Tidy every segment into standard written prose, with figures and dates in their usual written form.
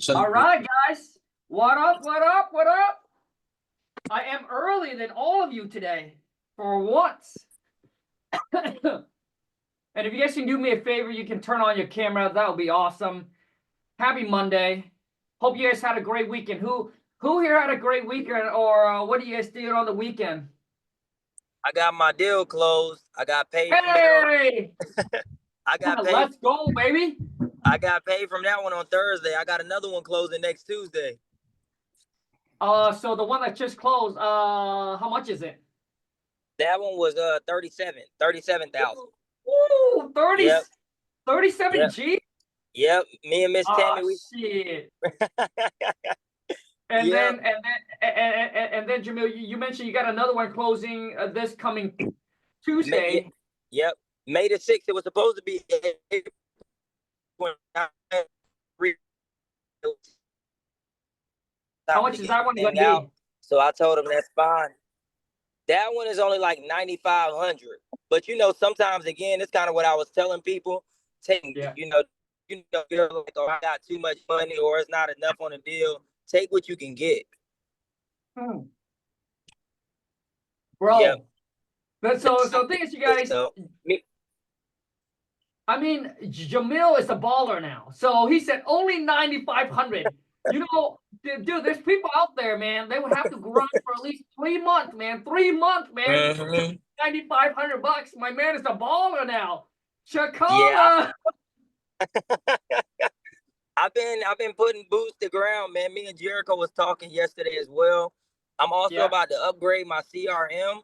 All right, guys. What up? What up? What up? I am earlier than all of you today, for once. And if you guys can do me a favor, you can turn on your camera. That would be awesome. Happy Monday. Hope you guys had a great weekend. Who here had a great weekend, or what do you guys do on the weekend? I got my deal closed. I got paid. Hey! I got paid. Let's go, baby. I got paid from that one on Thursday. I got another one closing next Tuesday. So the one that just closed, how much is it? That one was 37,000. Ooh, 30, Yep. 37 Yep. G? Yep. Me and Miss Tammy, shit. And Yep. then Jamil, you mentioned you got another one closing this coming Tuesday. Yep. May the 6th. It was supposed to be. How much is that one going to be? So I told him that's fine. That one is only like 9,500. But you know, sometimes again, it's kind of what I was telling people. You know, you're like, oh, I got too much money, or it's not enough on a deal. Take what you can get. Bro. Yep. So the thing is, you guys, I mean, Jamil is a baller now. So he said only 9,500. You know, dude, there's people out there, man. They would have to grind for at least 3 months, man. 3 months, man. Mm-hmm. $9,500. My man is a baller now. Chakala. Yeah. I've been putting boots to ground, man. Me and Jericho was talking yesterday as well. I'm also about to upgrade my CRM,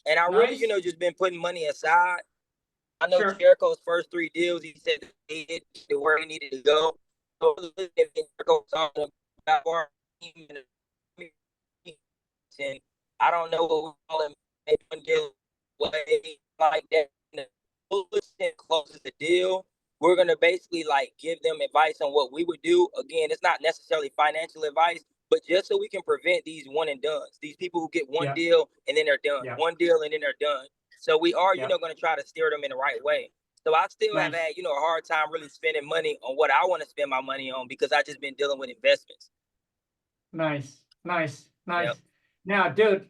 and I really, you know, just been putting money aside. I know Jericho's first 3 deals, he said he hit where he needed to go. So Jericho talking about our team, and I don't know what we call him. One deal like that. Closes the deal. We're going to basically like give them advice on what we would do. Again, it's not necessarily financial advice, but just so we can prevent these one and dones, these people who get one deal and then they're done, one deal and then they're done. So we are, you know, going to try to steer them in the right way. So I still have had, you know, a hard time really spending money on what I want to spend my money on because I just been dealing with investments. Nice. Yep. Now, dude,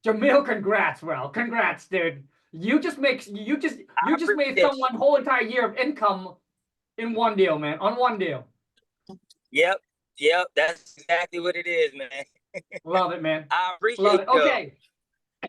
Jamil, congrats, bro. Congrats, dude. You just made someone whole entire year of income in one deal, man. On one deal. Yep. That's exactly what it is, man. Love it, man. I appreciate it. Okay.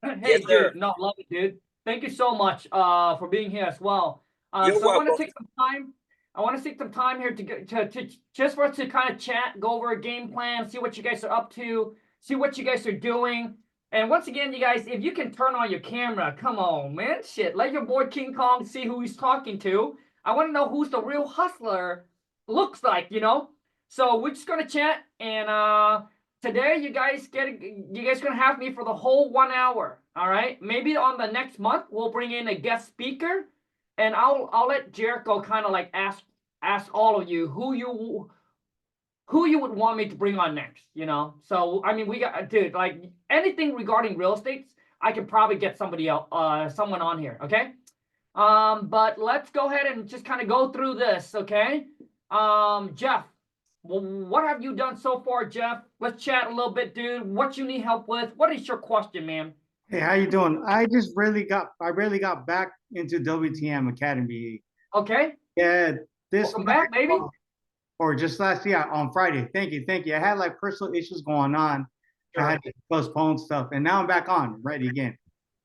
Hey, dude. No, love it, dude. Thank you so much for being here as well. You're welcome. I want to take some time. I want to take some time here to just for us to kind of chat, go over a game plan, see what you guys are up to, see what you guys are doing. And once again, you guys, if you can turn on your camera, come on, man. Shit, let your boy King Kong see who he's talking to. I want to know who's the real hustler looks like, you know? So we're just going to chat. And today, you guys going to have me for the whole 1 hour. All right? Maybe on the next month, we'll bring in a guest speaker. And I'll let Jericho kind of like ask all of you who you would want me to bring on next, you know? So, I mean, we got, dude, like anything regarding real estate, I can probably get somebody else, someone on here, okay? But let's go ahead and just kind of go through this, okay? Jeff, what have you done so far, Jeff? Let's chat a little bit, dude. What you need help with? What is your question, man? Hey, how you doing? I really got back into WTM Academy. Okay. Yeah, welcome back, baby. Or just last year on Friday. Thank you. I had like personal issues going on. Sure. I had to postpone stuff, and now I'm back on, ready again.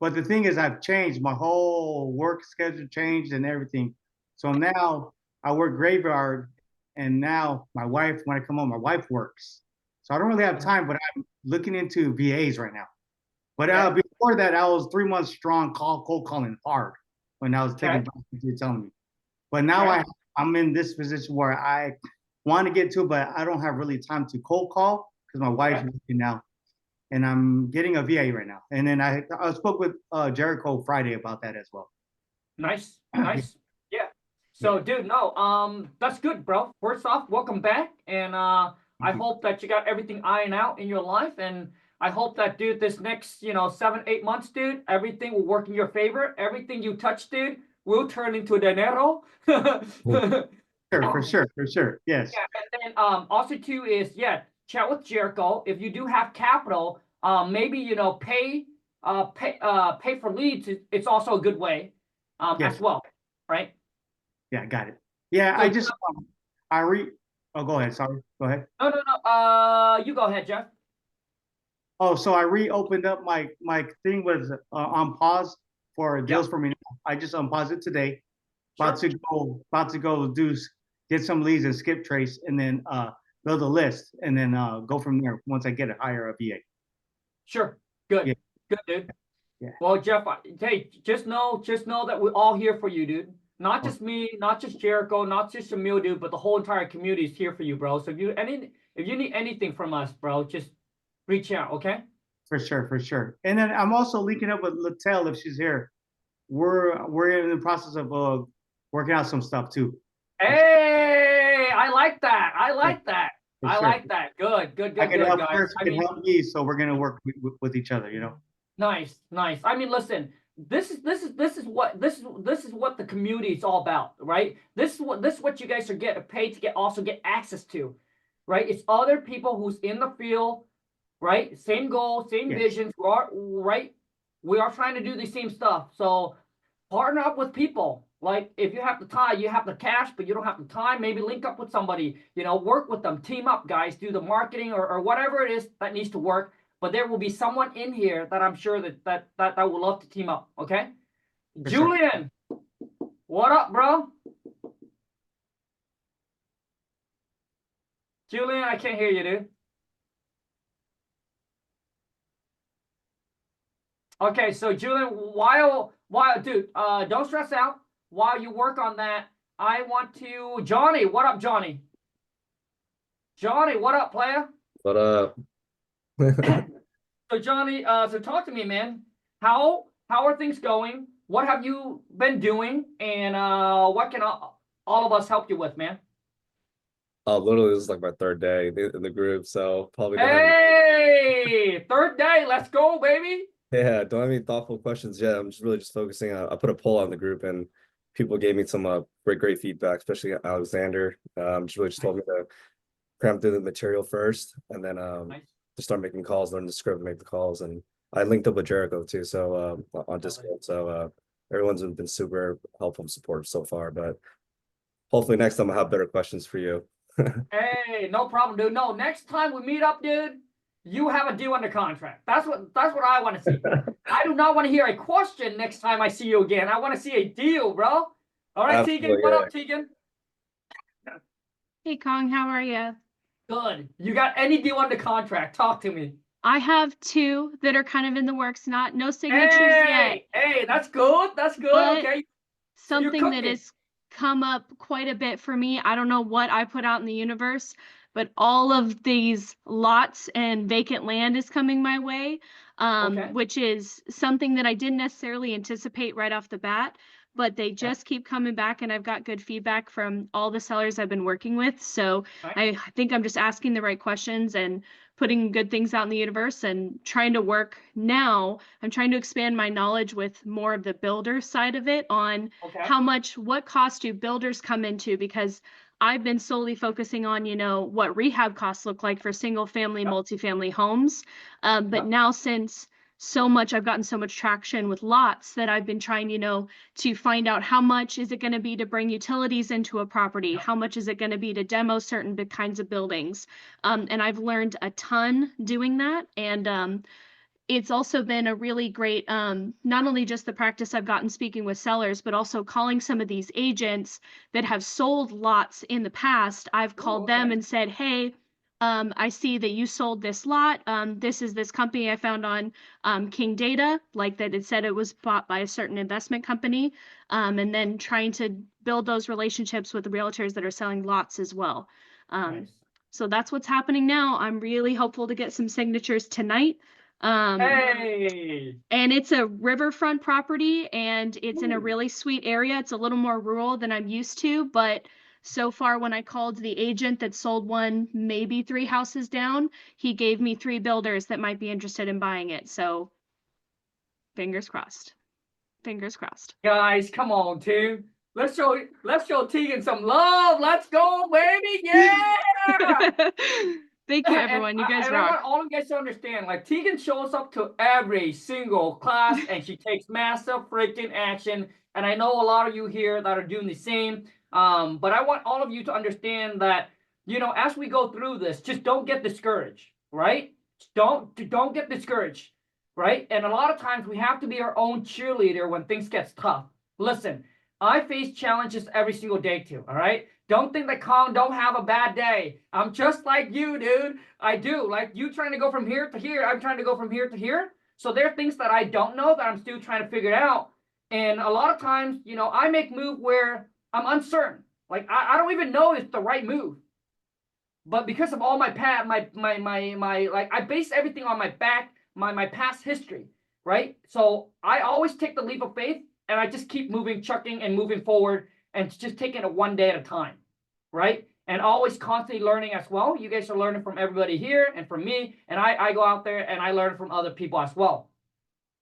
But the thing is, I've changed my whole work schedule, changed and everything. So now I work graveyard, and now my wife, when I come home, my wife works. So I don't really have time, but I'm looking into VAs right now. But before that, I was 3 months strong, cold calling hard when I was taking back what you're telling me. But now I'm in this position where I want to get to, but I don't have really time to cold call because my wife's working now, and I'm getting a VA right now. And then I spoke with Jericho Friday about that as well. Nice. Yeah. So, dude, no, that's good, bro. First off, welcome back, and I hope that you got everything ironed out in your life, and I hope that, dude, this next, 7-8 months, dude, everything will work in your favor. Everything you touch, dude, will turn into dinero. Sure, for sure, for sure. Yes. Yeah, and then also too is chat with Jericho. If you do have capital, maybe pay for leads. It's also a good way, Yes. as well, right? Yeah, got it. Yeah, So, I just I re oh go ahead, sorry. Go ahead. no. You go ahead, Jeff. Oh, so I reopened up my thing was on pause for deals for me. I just unpaused it today. About Sure. to go get some leads and skip trace and then build a list and then go from there once I get it hire a VA. Sure. Good. Yeah. Good, dude. Yeah. Well, Jeff, hey, just know that we're all here for you, dude. Not just me, not just Jericho, not just Emil, dude, but the whole entire community is here for you, bro. So if you need anything from us, bro, just reach out, okay? For sure, for sure. And then I'm also linking up with Littell if she's here. We're in the process of working out some stuff too. Hey, I like that. I Yeah, like that. for I sure. like that. Good, I can help guys. her, she can help me, so we're gonna work with each other, you know. Nice. I mean, listen, this is what the community is all about, right? This is what you guys are getting paid to get access to, right? It's other people who's in the field, right? Same goal, same Yes. vision. We are trying to do the same stuff. So partner up with people. Like if you have the time, you have the cash, but you don't have the time, maybe link up with somebody, work with them, team up, guys, do the marketing or whatever it is that needs to work. But there will be someone in here that I'm sure that will love to team up. Okay. For sure. Julian, what up, bro? Julian, I can't hear you, dude. Okay, so Julian, while dude, don't stress out. While you work on that, I want to Johnny, what up, Johnny? Johnny, what up, player? What up? So Johnny, so talk to me, man. How are things going? What have you been doing? And what can all of us help you with, man? Literally, this is like my third day in the group, so probably don't have Hey, third day, let's go, baby. don't have any thoughtful questions yet. I'm just really just focusing on. I put a poll on the group, and people gave me some great feedback, especially Alexander. Just told me to cram through the material first, and then Nice. to start making calls, learn the script, make the calls, and I linked up with Jericho too, so on Discord. So everyone's been super helpful and supportive so far, but hopefully next time I'll have better questions for you. Hey, no problem, dude. No, next time we meet up, dude, you have a deal under contract. That's what I want to see. I do not want to hear a question next time I see you again. I want to see a deal, bro. All right, Absolutely, Tegan. What up, Tegan? Hey, Khang, how are you? Good. You got any deal under contract? Talk to me. I have 2 that are kind of in the works, no signatures yet. Hey, that's good. That's good. But Okay. something that has come up quite a bit for me. I don't know what I put out in the universe, but all of these lots and vacant land is coming my way, Okay. which is something that I didn't necessarily anticipate right off the bat, but they just keep coming back, and I've got good feedback from all the sellers I've been working with. So Right. I think I'm just asking the right questions and putting good things out in the universe and trying to work now. I'm trying to expand my knowledge with more of the builder side of it on Okay. what cost do builders come into, because I've been solely focusing on, what rehab costs look like for single family, multifamily homes. But now since I've gotten so much traction with lots that I've been trying, to find out how much is it going to be to bring utilities into a property? How much is it going to be to demo certain big kinds of buildings? And I've learned a ton doing that. And it's also been a really great, not only just the practice I've gotten speaking with sellers, but also calling some of these agents that have sold lots in the past. I've called them and said, hey, I see that you sold this lot. This is this company I found on King Data, like that it said it was bought by a certain investment company. And then trying to build those relationships with the realtors that are selling lots as well. Nice. So that's what's happening now. I'm really hopeful to get some signatures tonight. Hey. And it's a riverfront property, and it's in a really sweet area. It's a little more rural than I'm used to, but so far when I called the agent that sold one, maybe 3 houses down, he gave me 3 builders that might be interested in buying it. So fingers crossed. Fingers crossed. Guys, come on, dude. let's show Tegan some love. Let's go, baby. Yeah. Thank you, everyone. You guys and I rock. want all of you guys to understand, like Tegan shows up to every single class and she takes massive freaking action. And I know a lot of you here that are doing the same. But I want all of you to understand that, you know, as we go through this, just don't get discouraged, right? Don't get discouraged, right? And a lot of times we have to be our own cheerleader when things get tough. Listen, I face challenges every single day too, all right? Don't think that Khang don't have a bad day. I'm just like you, dude. I do. Like you trying to go from here to here, I'm trying to go from here to here. So there are things that I don't know that I'm still trying to figure it out. And a lot of times, you know, I make move where I'm uncertain. Like I don't even know it's the right move. But because of all my like I base everything on my past history, right? So I always take the leap of faith and I just keep moving, chucking and moving forward and just taking it one day at a time, right? And always constantly learning as well. You guys are learning from everybody here and from me, and I go out there and I learn from other people as well.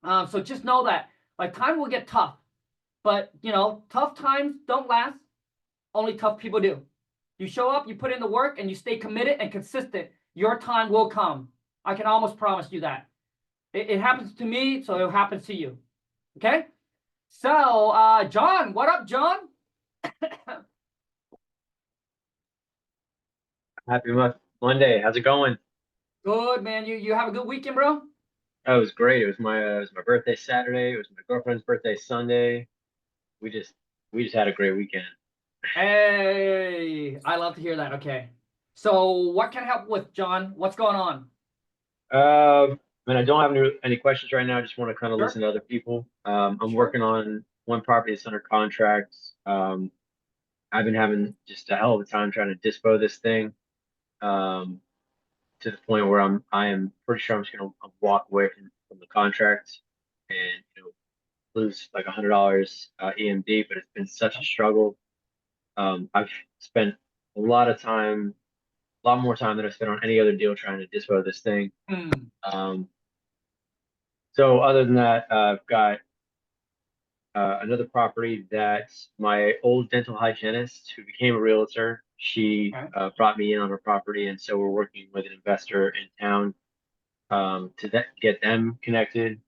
So just know that like time will get tough, but you know, tough times don't last. Only tough people do. You show up, you put in the work, and you stay committed and consistent. Your time will come. I can almost promise you that. It happens to me, so it happens to you. Okay? So, John, what up, John? Happy Monday. How's it going? Good, man. You have a good weekend, bro? Oh, it was great. It was my birthday Saturday. It was my girlfriend's birthday Sunday. We just had a great weekend. Hey, I love to hear that. Okay. So what can I help with, John? What's going on? I don't have any questions right now. I just want to kind of Sure. listen to other people. I'm Sure. working on one property that's under contract. I've been having just a hell of a time trying to dispo this thing. To the point where I am pretty sure I'm just gonna walk away from the contract and lose like $100 EMD, but it's been such a struggle. I've spent a lot of time, a lot more time than I spent on any other deal trying to dispo this thing. So other than that, I've got another property that my old dental hygienist who became a realtor, she brought me in on her property, and so we're working with an investor in town to get them connected.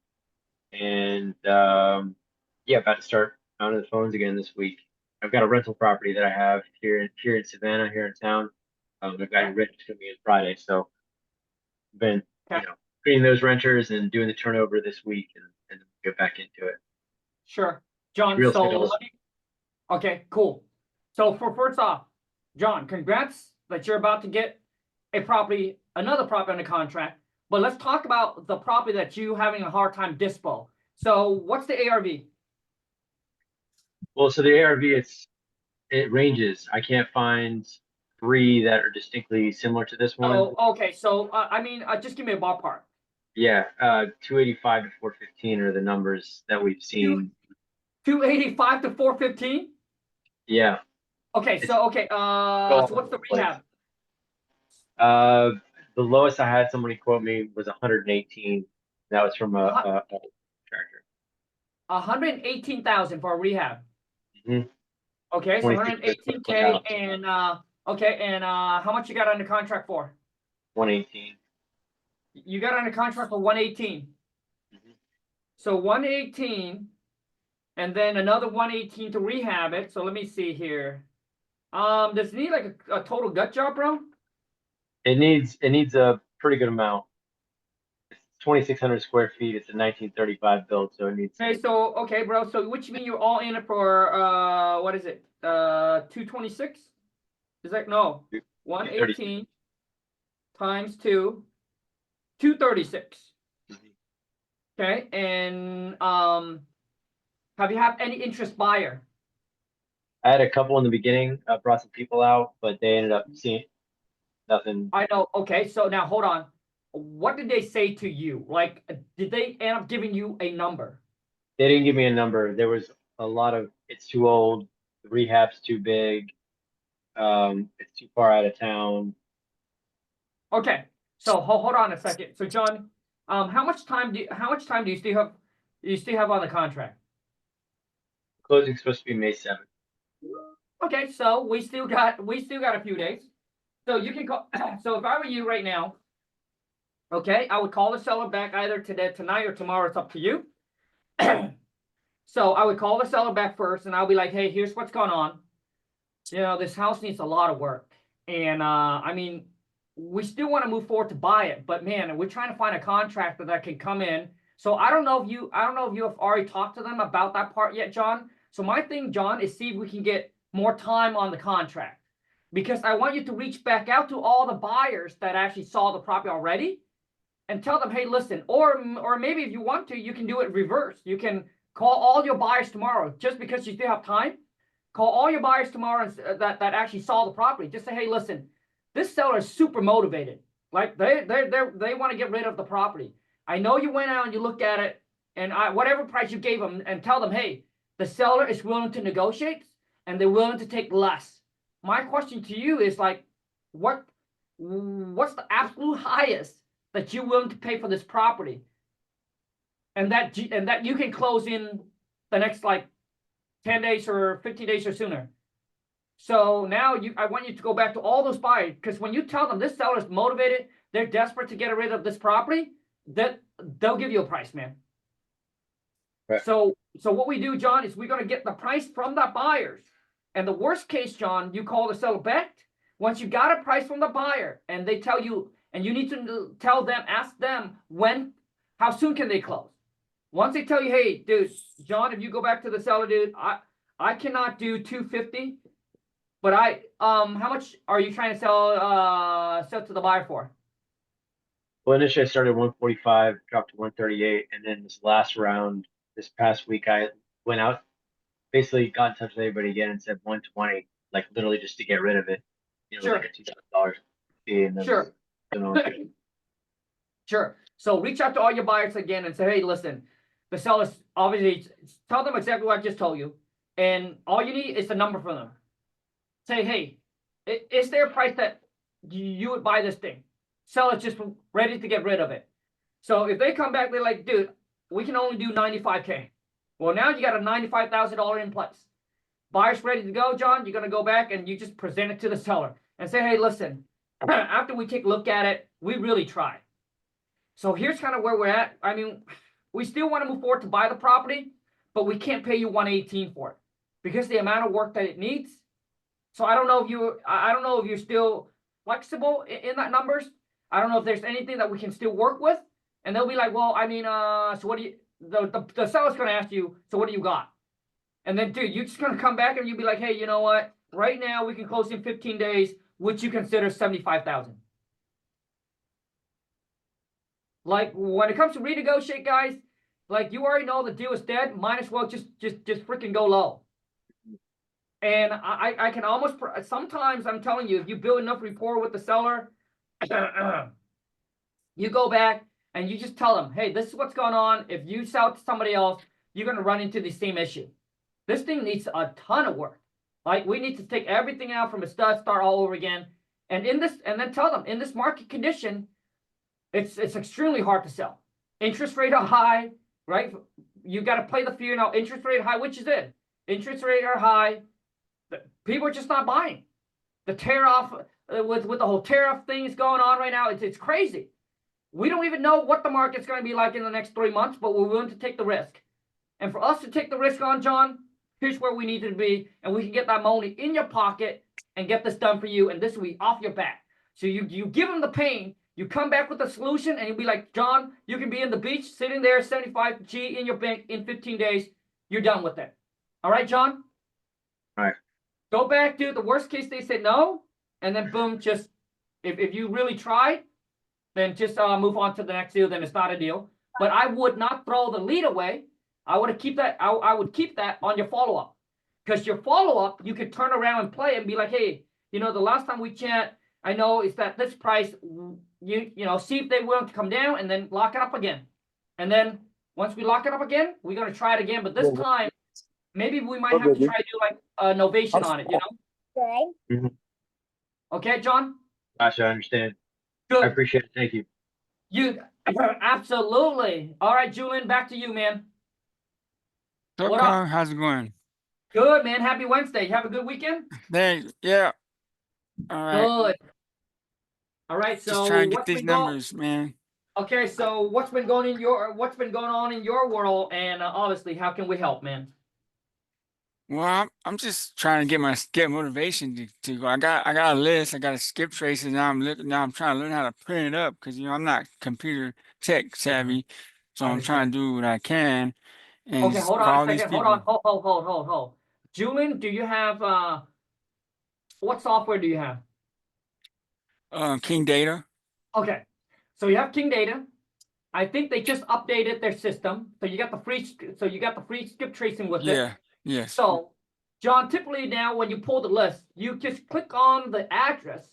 And yeah, about to start on the phones again this week. I've got a rental property that I have here in Savannah, here in town. I've got rent coming in Friday, so I've been treating those renters and doing the turnover this week, and get back into it. Sure, John. So okay, cool. So first off, John, congrats that you're about to get another property under contract. But let's talk about the property that you having a hard time dispo. So what's the ARV? Well, so the ARV it ranges. I can't find 3 that are distinctly similar to this one. Oh, okay. So I mean, just give me a ballpark. Yeah, 285 to 415 are the numbers that we've seen. 285 to 415. Yeah. Okay. So what's the rehab? The lowest I had somebody quote me was 118. That was from a contractor. 118,000 for a rehab. Mm-hmm. Okay, so 118K, and how much you got under contract for? 118. You got under contract for 118. Mm-hmm. So 118, and then another 118 to rehab it. So let me see here. Does it need like a total gut job, bro? It needs a pretty good amount. It's 2,600 square feet. It's a 1935 build, so it needs. Okay, bro. So which mean you're all in it for what is it? 226? Is that no? 118 times 2, 236. Mm-hmm. Okay, and have you had any interest buyer? I had a couple in the beginning. Brought some people out, but they ended up seeing nothing. I know. Okay, so now hold on. What did they say to you? Like, did they end up giving you a number? They didn't give me a number. There was a lot of it's too old, the rehab's too big, it's too far out of town. Okay, so hold on a second. So John, how much time do you still have on the contract? Closing's supposed to be May 7th. Okay, so we still got a few days. So you can call. So if I were you right now, okay, I would call the seller back either today, tonight, or tomorrow. It's up to you. So I would call the seller back first, and I'll be like, hey, here's what's going on. You know, this house needs a lot of work, and I mean, we still want to move forward to buy it, but man, we're trying to find a contractor that can come in. So I don't know if you have already talked to them about that part yet, John. So my thing, John, is see if we can get more time on the contract, because I want you to reach back out to all the buyers that actually saw the property already and tell them, hey, listen, or maybe if you want to, you can do it reverse. You can call all your buyers tomorrow, just because you still have time. Call all your buyers tomorrow that actually saw the property. Just say, hey, listen, this seller is super motivated. Like they want to get rid of the property. I know you went out and you looked at it, and whatever price you gave them, and tell them, hey, the seller is willing to negotiate and they're willing to take less. My question to you is like, what's the absolute highest that you're willing to pay for this property, and that you can close in the next like 10 days or 15 days or sooner. So now I want you to go back to all those buyers, because when you tell them this seller is motivated, they're desperate to get rid of this property, that they'll give you a price, man. Right. So what we do, John, is we're going to get the price from the buyers. And the worst case, John, you call the seller back. Once you got a price from the buyer and they tell you, and you need to tell them, ask them how soon can they close? Once they tell you, hey, dude, John, if you go back to the seller, dude, I cannot do 250, but how much are you trying to sell to the buyer for? Well, initially I started 145, dropped to 138, and then this last round, this past week, I went out, basically got in touch with everybody again and said 120, like literally just to get rid of it. You know, Sure. like a $2,000 fee. And then, Sure. Sure. So reach out to all your buyers again and say, hey, listen, the sellers, obviously, tell them exactly what I just told you. And all you need is the number from them. Say, hey, is there a price that you would buy this thing? Seller's just ready to get rid of it. So if they come back, they're like, dude, we can only do 95K. Well, now you got a $95,000 in place. Buyer's ready to go, John. You're going to go back and you just present it to the seller and say, hey, listen, after we take a look at it, we really tried. So here's kind of where we're at. I mean, we still want to move forward to buy the property, but we can't pay you 118 for it because the amount of work that it needs. So I don't know if you're still flexible in that numbers. I don't know if there's anything that we can still work with. And they'll be like, well, I mean, so what do you, the seller's going to ask you, so what do you got? And then, dude, you're just going to come back and you'll be like, hey, you know what? Right now we can close in 15 days, which you consider 75,000. Like when it comes to renegotiate, guys, like you already know the deal is dead. Might as well just freaking go low. And I can almost, sometimes I'm telling you, if you build enough rapport with the seller, you go back and you just tell them, hey, this is what's going on. If you sell to somebody else, you're going to run into the same issue. This thing needs a ton of work. Like we need to take everything out from a stud, start all over again. And then tell them in this market condition, it's extremely hard to sell. Interest rate are high, right? You got to play the fear now. Interest rate high, which is it? Interest rate are high. People are just not buying. The tariff with the whole tariff thing is going on right now. It's crazy. We don't even know what the market's going to be like in the next 3 months, but we're willing to take the risk. And for us to take the risk on, John, here's where we need to be, and we can get that money in your pocket and get this done for you, and this will be off your back. So you give them the pain, you come back with a solution, and you'll be like, John, you can be in the beach, sitting there, 75G in your bank in 15 days. You're done with it. All right, John? All right. Go back, dude. The worst case, they say no, and then boom, just if you really tried, then just move on to the next deal. Then it's not a deal. But I would not throw the lead away. I would keep that. I would keep that on your follow up, because your follow up you could turn around and play and be like, hey, you know, the last time we chat, I know it's that this price. You know, see if they're willing to come down, and then lock it up again. And then once we lock it up again, we're gonna try it again. But this time, maybe we might have to try to do like a novation on it. You know. Mm-hmm. Okay, John. Gotcha, I understand. Good. I appreciate it. Thank you. You absolutely. All right, Julian, back to you, man. So, What up? Khang, how's it going? Good, man. Happy Wednesday. You have a good weekend? Thanks. Yeah. All right. Good. All right. Just So trying to get what's these been going? numbers, man. Okay. So what's been going on in your world, and obviously, how can we help, man? Well, I'm just trying to get motivation to go. I got a list. I got to skip traces. Now I'm trying to learn how to print it up because I'm not computer tech savvy, so I I'm trying understand. to do what I can and Okay, just hold on a call these second. Hold on. people. Hold. Julian, do you have what software do you have? King Data. Okay. So you have King Data. I think they just updated their system. So you got the free skip tracing with it. Yeah. Yes. So, John, typically now when you pull the list, you just click on the address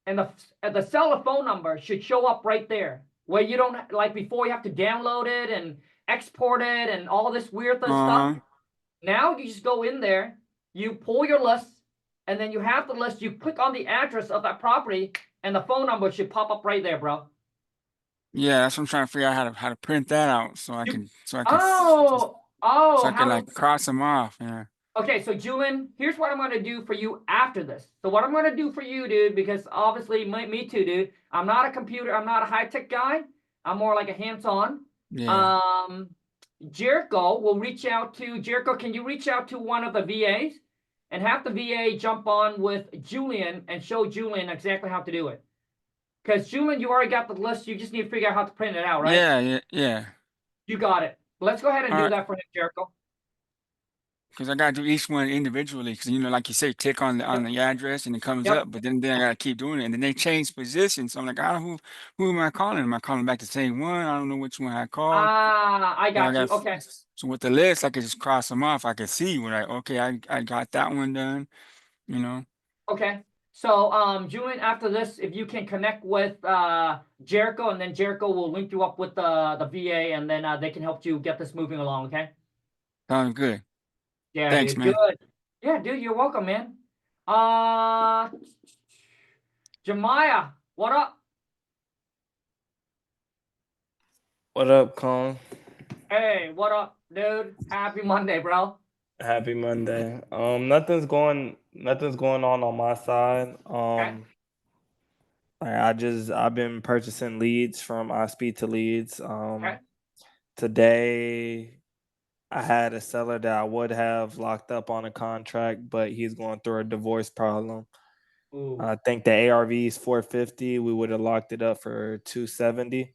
and the seller phone number should show up right there. Where you don't, like before, you have to download it and export it and all this weird stuff. Now you just go in there, you pull your list, and then you have the list, you click on the address of that property, and the phone number should pop up right there, bro. Yeah, that's what I'm trying to figure out how to print that out so I can How like to cross them off. Yeah. Okay, so Julian, here's what I'm going to do for you after this. So what I'm going to do for you, dude, because obviously me too, dude. I'm not a high-tech guy. I'm more like a hands-on. Yeah. Jericho will reach out to Jericho. Can you reach out to one of the VAs and have the VA jump on with Julian and show Julian exactly how to do it? Because Julian, you already got the list. You just need to figure out how to print it out, right? Yeah. You got it. Let's go ahead and All do right. that for him, Jericho. Because I gotta do each one individually. Because like you say, click on the address and it comes Yep. up. But then I gotta keep doing it, and then they change positions. So I'm like, who am I calling? Am I calling back the same one? I don't know which one I called. I So got you. Okay. So with the list, I could just cross them off. I could see when I got that one done. You know. Okay. So, Julian, after this, if you can connect with Jericho, and then Jericho will link you up with the VA, and then they can help you get this moving along. Okay. Sounds good. Yeah, Thanks, dude. man. Good. Yeah, dude. You're welcome, man. Uh, Jemiah, what up? What up, Khang? Hey, what up, dude? Happy Monday, bro. Happy Monday. Nothing's going on my side. Okay. I've been purchasing leads from I Speed to Leads. Okay. Today I had a seller that I would have locked up on a contract, but he's going through a divorce problem. Ooh. I think the ARV is 450. We would have locked it up for 270.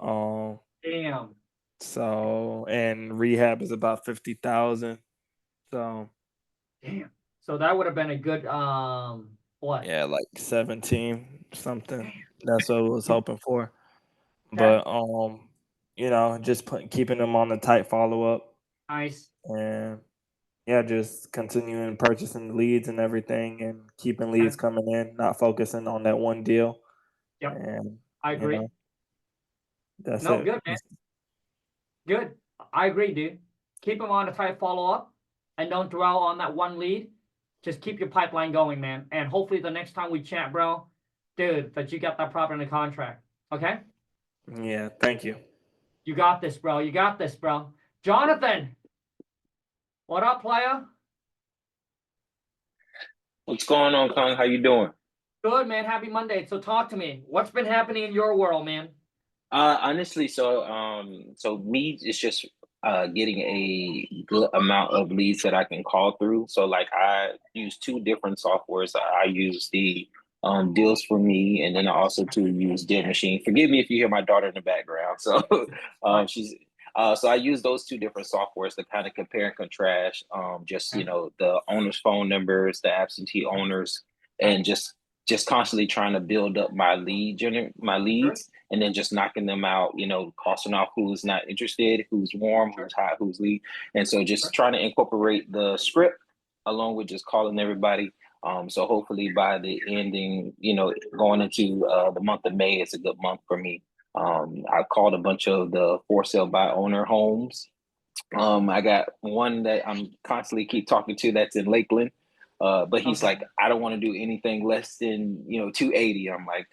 Damn. So and rehab is about 50,000. So Damn. So that would have been a good what? yeah, like 17 something. That's what I was hoping for. Okay. But just keeping them on the tight follow-up Nice. and yeah, just continuing purchasing leads and everything and keeping leads Okay. coming in, not focusing on that one deal. Yep. And I agree. That's No, it. good, man. Good. I agree, dude. Keep them on a tight follow-up and don't dwell on that one lead. Just keep your pipeline going, man. And hopefully the next time we chat, bro, dude, that you got that property in the contract. Okay? Yeah, thank you. You got this, bro. You got this, bro. Jonathan. What up, player? What's going on, Khang? How you doing? Good, man. Happy Monday. So talk to me. What's been happening in your world, man? Honestly, so me is just getting a good amount of leads that I can call through. So like I use two different softwares. I use the Deals for Me, and then I also use Deal Machine. Forgive me if you hear my daughter in the background. So she's so I use those two different softwares to kind of compare and contrast just the owner's phone numbers, the absentee owners, and just constantly trying to build up my leads, and then just knocking them out, crossing off who's not interested, who's warm, who's hot, who's lead. And so just trying to incorporate the script along with just calling everybody. So hopefully by the ending, going into the month of May, it's a good month for me. I called a bunch of the for sale by owner homes. I got one that I'm constantly keep talking to that's in Lakeland. But he's like, I don't want to do anything less than 280. I'm like,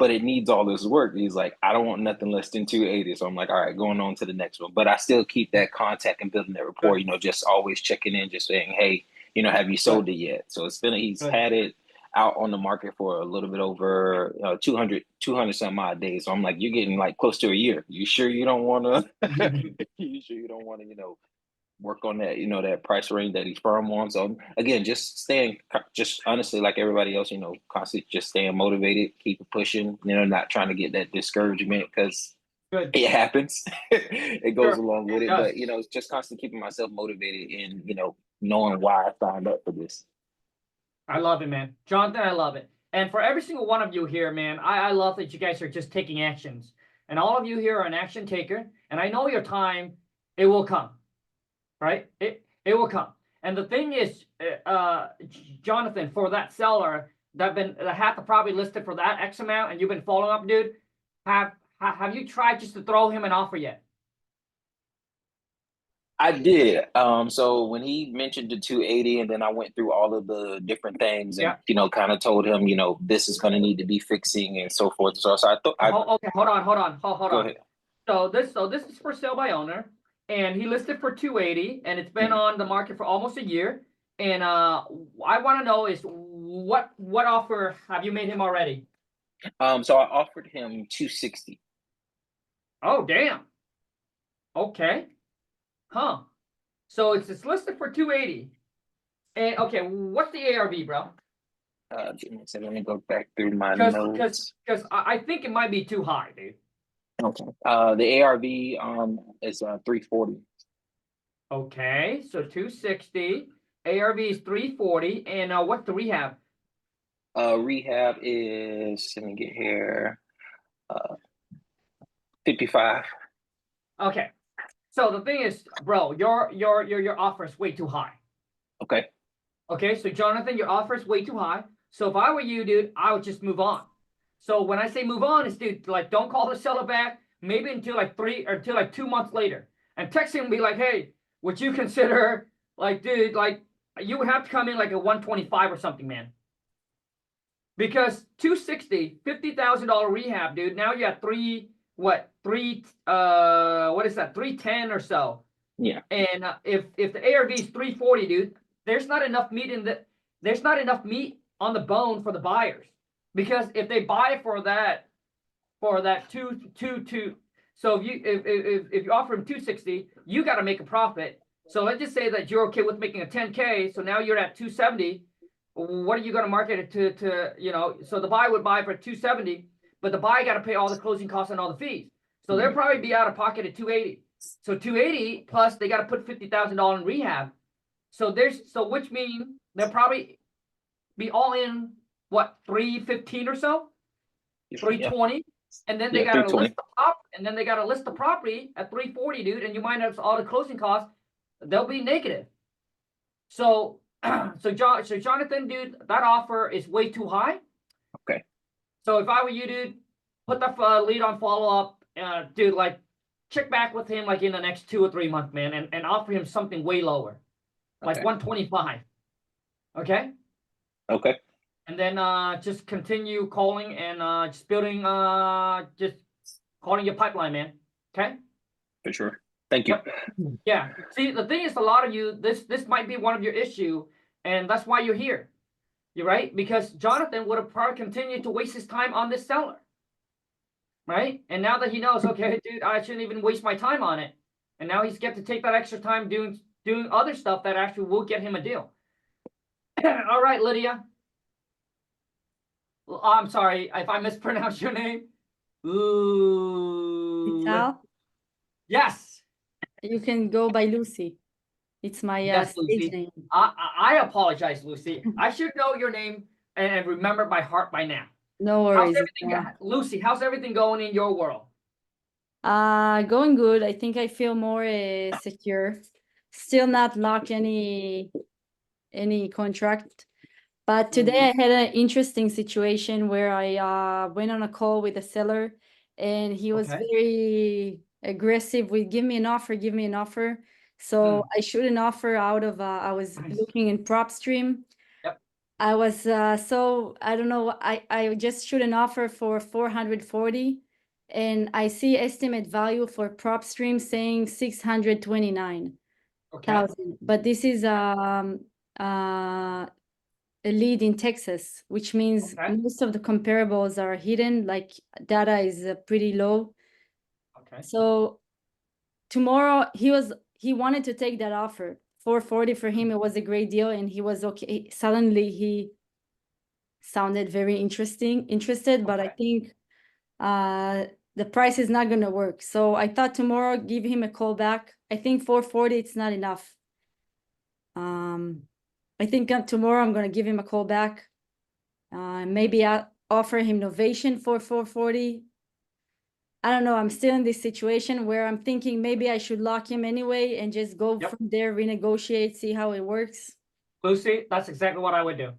but it needs all this work. He's like, I don't want nothing less than 280. So I'm like, all right, going on to the next one. But I still keep that contact and building that rapport, you know, just always checking in, just saying, hey, you know, have you sold it yet? So it's been, he's had it out on the market for a little bit over 200 some odd days. So I'm like, you're getting like close to a year. You sure you don't want to, you sure you don't want to, you know, work on that, you know, that price range that he's firm on. So again, just staying, just honestly, like everybody else, you know, constantly just staying motivated, keep pushing, you know, not trying to get that discouragement, because it happens. It goes along with it. But, you know, it's just constantly keeping myself motivated and, you know, knowing why I signed up for this. I love it, man. Jonathan, I love it. And for every single one of you here, man, I love that you guys are just taking actions. And all of you here are an action taker. And I know your time, it will come. Right? It will come. And the thing is, Jonathan, for that seller that had the property listed for that X amount, and you've been following up, dude, have you tried just to throw him an offer yet? I did. So when he mentioned the 280, and then I went through all of the different things, and you know, kind of told him, you know, this is going to need to be fixing and so forth. So I thought, okay, hold on. Go ahead. So this is for sale by owner. And he listed for 280, and it's been on the market for almost a year. And I want to know is what offer have you made him already? So I offered him 260. Oh, damn. Okay. Huh. So it's listed for 280. And okay, what's the ARV, bro? Let me go back through my notes. Because I think it might be too high, dude. Okay. The ARV is 340. Okay, so 260. ARV is 340. And what's the rehab? Rehab is, let me get here, 55. Okay. So the thing is, bro, your offer is way too high. Okay. Okay, so Jonathan, your offer is way too high. So if I were you, dude, I would just move on. So when I say move on, is dude, like, don't call the seller back, maybe until like 2 months later, and text him and be like, hey, would you consider, like, dude, like, you would have to come in like a 125 or something, man. Because 260, $50,000 rehab, dude. Now you have what is that? 310 or so. Yeah. And if the ARV is 340, dude, there's not enough meat on the bone for the buyers. Because if they buy for that two, so if you offer them 260, you got to make a profit. So let's just say that you're okay with making a 10K. So now you're at 270. What are you going to market it to, you know? So the buyer would buy for 270, but the buyer got to pay all the closing costs and all the fees. So they'll probably be out of pocket at 280. So 280 plus they got to put $50,000 in rehab. So which means they'll probably be all in what, 315 or so, 320, and then they got to list the top, and then they got to list the property at 340, dude. And you minus all the closing costs, they'll be negative. So Jonathan, dude, that offer is way too high. Okay. So if I were you, dude, put the lead on follow up, dude. Like, check back with him like in the next 2 or 3 months, man, and offer him something way lower, like 125. Okay. Okay. And then just continue calling and just building, just calling your pipeline, man. Okay. For sure. Thank you. Yeah. See, the thing is, a lot of you, this might be one of your issue, and that's why you're here. You're right, because Jonathan would have probably continued to waste his time on this seller. Right. And now that he knows, okay, dude, I shouldn't even waste my time on it. And now he's get to take that extra time doing other stuff that actually will get him a deal. All right, Lydia. I'm sorry if I mispronounced your name. Vital? Yes. You can go by Lucy. It's my Yes, stage Lucy. name. I apologize, Lucy. I should know your name and remember by heart by now. No worries. Lucy, how's everything going in your world? Going good. I think I feel more secure. Still not locked any contract. But today I had an interesting situation where I went on a call with a seller, and he was very aggressive with give me an offer. So I shoot an offer out of I was looking in PropStream. Yep. I was so I don't know. I just shoot an offer for 440, and I see estimate value for prop stream saying 629,000. Okay. But this is a lead in Texas, which means Okay. most of the comparables are hidden. Like data is pretty low. Okay. So tomorrow he wanted to take that offer. 440 for him, it was a great deal, and he was okay. Suddenly he sounded very interested, but I think the price is not gonna work. So I thought tomorrow give him a call back. I think 440 it's not enough. I think tomorrow I'm gonna give him a call back. Maybe I offer him Novation for 440. I don't know. I'm still in this situation where I'm thinking maybe I should lock him anyway and just go Yep. from there, renegotiate, see how it works. Lucy, that's exactly what I would do.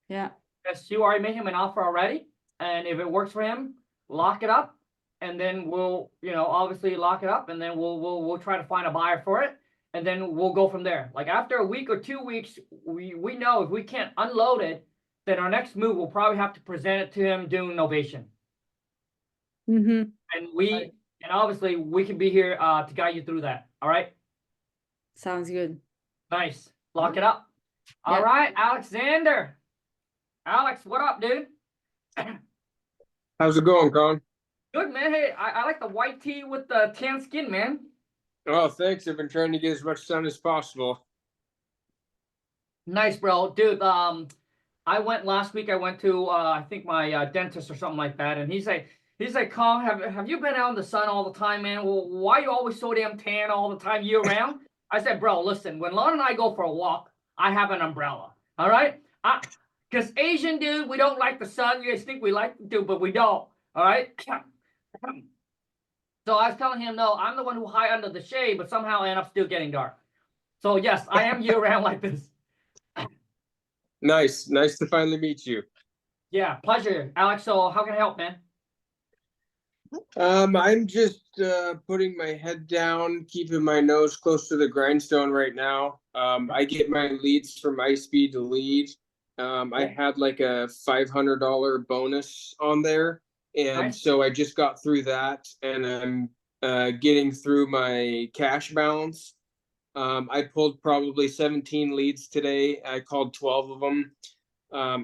Yeah. Yes, you already made him an offer already, and if it works for him, lock it up, and then we'll, obviously lock it up, and then we'll try to find a buyer for it, and then we'll go from there. Like after a week or 2 weeks, we know if we can't unload it, then our next move we'll probably have to present it to him doing Novation. Mm-hmm. And obviously we can be here to guide you through that. All right. Sounds good. Nice. Lock it up. Yeah. All right, Alexander. Alex, what up, dude? How's it going, Khang? Good, man. Hey, I like the white tee with the tan skin, man. Oh, thanks. I've been trying to get as much sun as possible. Nice, bro. Dude, I went last week. I went to I think my dentist or something like that, and he's like, Khang, have you been out in the sun all the time, man? Well, why are you always so damn tan all the time, year round? I said, bro, listen, when Lon and I go for a walk, I have an umbrella. All right? Because Asian dude, we don't like the sun. You guys think we like to do, but we don't. All right? So I was telling him, no, I'm the one who hide under the shade, but somehow I end up still getting dark. So yes, I am year round like this. Nice to finally meet you. Yeah, pleasure, Alex. So how can I help, man? I'm just putting my head down, keeping my nose close to the grindstone right now. I get my leads from iSpeed to Lead. I had like a $500 bonus on there, and Nice. so I just got through that, and I'm getting through my cash balance. I pulled probably 17 leads today. I called 12 of them.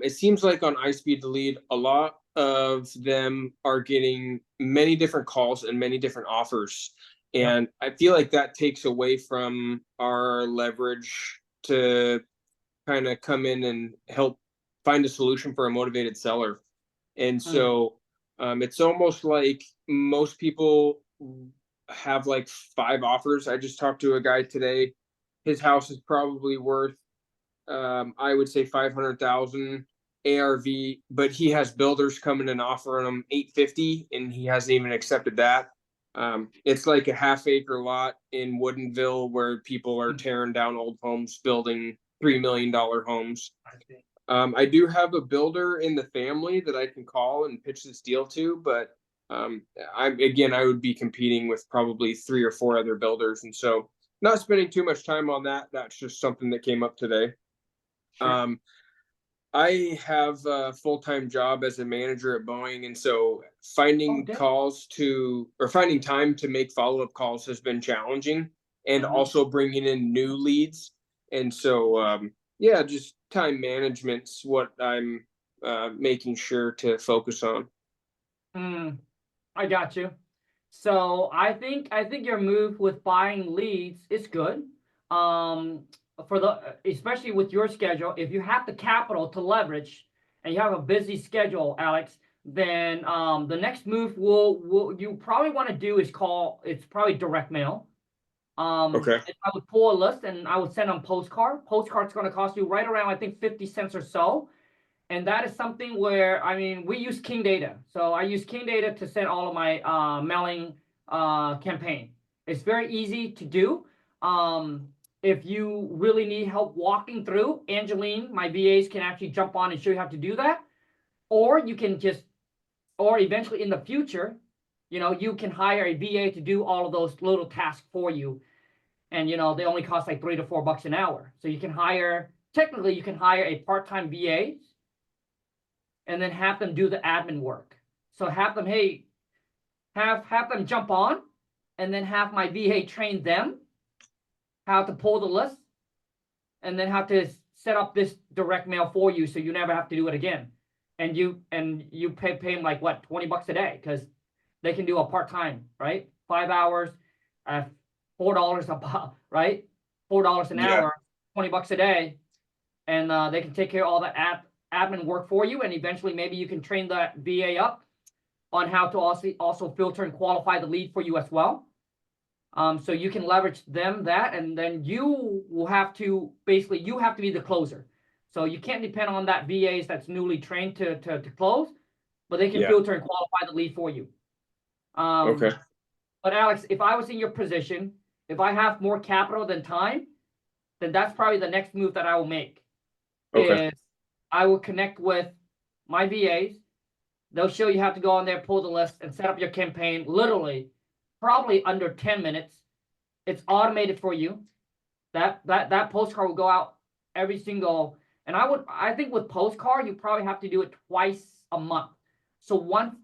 It seems like on iSpeed to Lead, a lot of them are getting many different calls and many different offers. And I feel like that takes away from our leverage to kind of come in and help find a solution for a motivated seller. And so it's almost like most people have like 5 offers. I just talked to a guy today. His house is probably worth I would say 500,000 ARV, but he has builders coming and offering him 850, and he hasn't even accepted that. It's like a half-acre lot in Woodinville where people are tearing down old homes, building $3 million homes. I do have a builder in the family that I can call and pitch this deal to, but I would be competing with probably 3 or 4 other builders, and so not spending too much time on that. That's just something that came up today. Sure. I have a full-time job as a manager at Boeing, and so finding finding time to make follow-up calls has been challenging, and also bringing in new leads. And so, just time management's what I'm making sure to focus on. I got you. So I think your move with buying leads is good. Especially with your schedule, if you have the capital to leverage and you have a busy schedule, Alex, then the next move you probably want to do is it's probably direct mail. Okay. I would pull a list and I would send them postcard. Postcard's going to cost you right around, I think, 50 cents or so. And that is something where, we use King Data. So I use King Data to send all of my mailing campaign. It's very easy to do. If you really need help walking through, Angeline, my VAs can actually jump on and show you how to do that. Or you can or eventually in the future, you can hire a VA to do all of those little tasks for you. And, they only cost like $3 to $4 an hour. So you can hire technically you can hire a part-time VA and then have them do the admin work. So have them, hey, have them jump on, and then have my VA train them how to pull the list, and then have to set up this direct mail for you, so you never have to do it again. And you pay them like what, $20 a day, because they can do a part-time, right? 5 hours, $4 a right? $4 an hour, $20 a day, and they can take care of all the admin work for you, and eventually maybe you can train that VA up on how to also filter and qualify the lead for you as well. So you can leverage that, and then you will have to basically, you have to be the closer. So you can't depend on that VAs that's newly trained to close, but they can filter and qualify the lead for you. Okay. But Alex, if I was in your position, if I have more capital than time, then that's probably the next move that I will make. Okay. Is I will connect with my VAs. They'll show you how to go on there, pull the list, and set up your campaign. Literally, probably under 10 minutes. It's automated for you. That postcard will go out every single. And I think with postcard, you probably have to do it twice a month. So one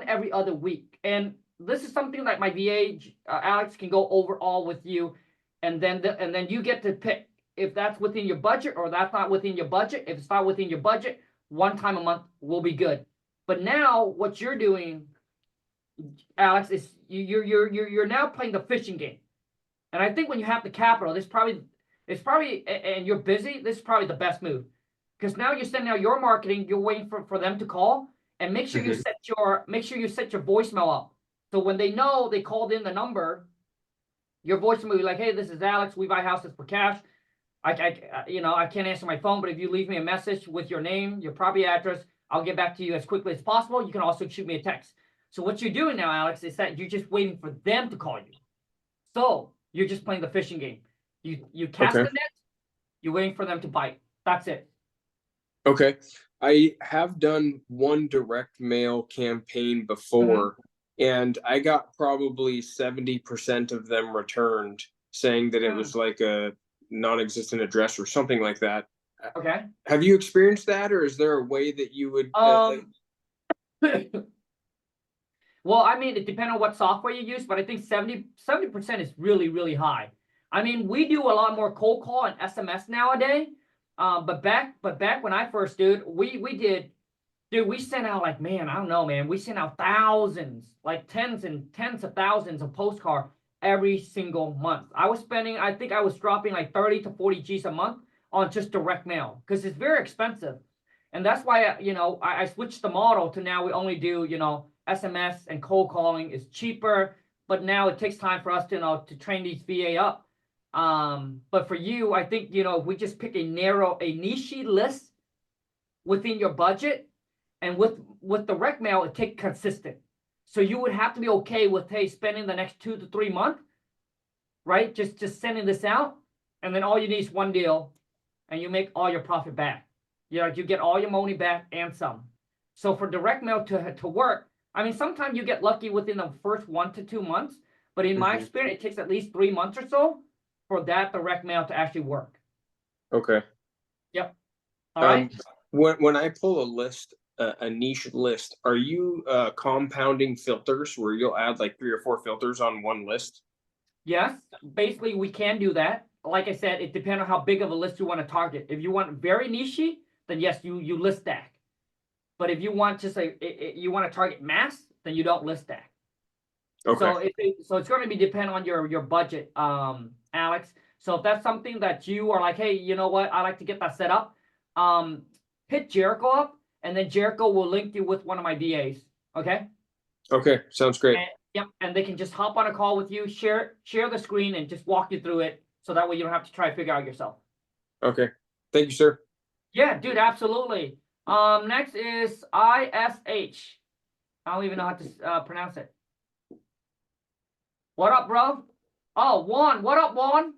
every other week. And this is something that my VA Alex can go over all with you, and then you get to pick if that's within your budget or that's not within your budget. If it's not within your budget, one time a month will be good. But now what you're doing, Alex, is you're now playing the fishing game. And I think when you have the capital, it's probably and you're busy, this is probably the best move. Because now you're sending out your marketing, you're waiting for them to call, and make sure you set your voicemail up. So when they know they called in the number, your voicemail will be like, hey, this is Alex, we buy houses for cash. I can't answer my phone, but if you leave me a message with your name, your property address, I'll get back to you as quickly as possible. You can also shoot me a text. So what you're doing now, Alex, is that you're just waiting for them to call you. So you're just playing the fishing game. You cast the net, you're waiting for them to bite. That's it. Okay. I have done one direct mail campaign before, and I got probably 70% of them returned, saying that it was like a non-existent address or something like that. Okay. Have you experienced that, or is there a way that you would? Well, I mean, it depends on what software you use, but I think 70% is really, really high. I mean, we do a lot more cold call and SMS nowadays. But back when I first did, we sent out like, man, I don't know, man. We sent out thousands, like tens of thousands of postcards every single month. I think I was dropping like 30 to 40 G's a month on just direct mail, because it's very expensive. And that's why, I switched the model to now we only do, SMS and cold calling is cheaper, but now it takes time for us to train these VA up. But for you, I think, if we just pick a niche list within your budget, and with direct mail, it takes consistent. So you would have to be okay with, hey, spending the next 2 to 3 months, right? Just sending this out, and then all you need is one deal, and you make all your profit back. You get all your money back and some. So for direct mail to work, I mean, sometimes you get lucky within the first 1 to 2 months, but in my experience, it takes at least 3 months or so for that direct mail to actually work. Okay. Yep. All right. When I pull a list, a niche list, are you compounding filters where you'll add like 3 or 4 filters on one list? Yes, basically we can do that. Like I said, it depends on how big of a list you want to target. If you want very niche, then yes, you list stack. But if you want just you want to target mass, then you don't list stack. Okay. So it's going to be depend on your budget, Alex. So if that's something that you are like, hey, you know what, I like to get that set up, hit Jericho up, and then Jericho will link you with one of my VAs. Okay. Okay, sounds great. And they can just hop on a call with you, share the screen, and just walk you through it, so that way you don't have to try to figure out yourself. Okay, thank you, sir. Yeah, dude, absolutely. Next is ISH. I don't even know how to pronounce it. What up, bro? Oh, Juan. What up, Juan?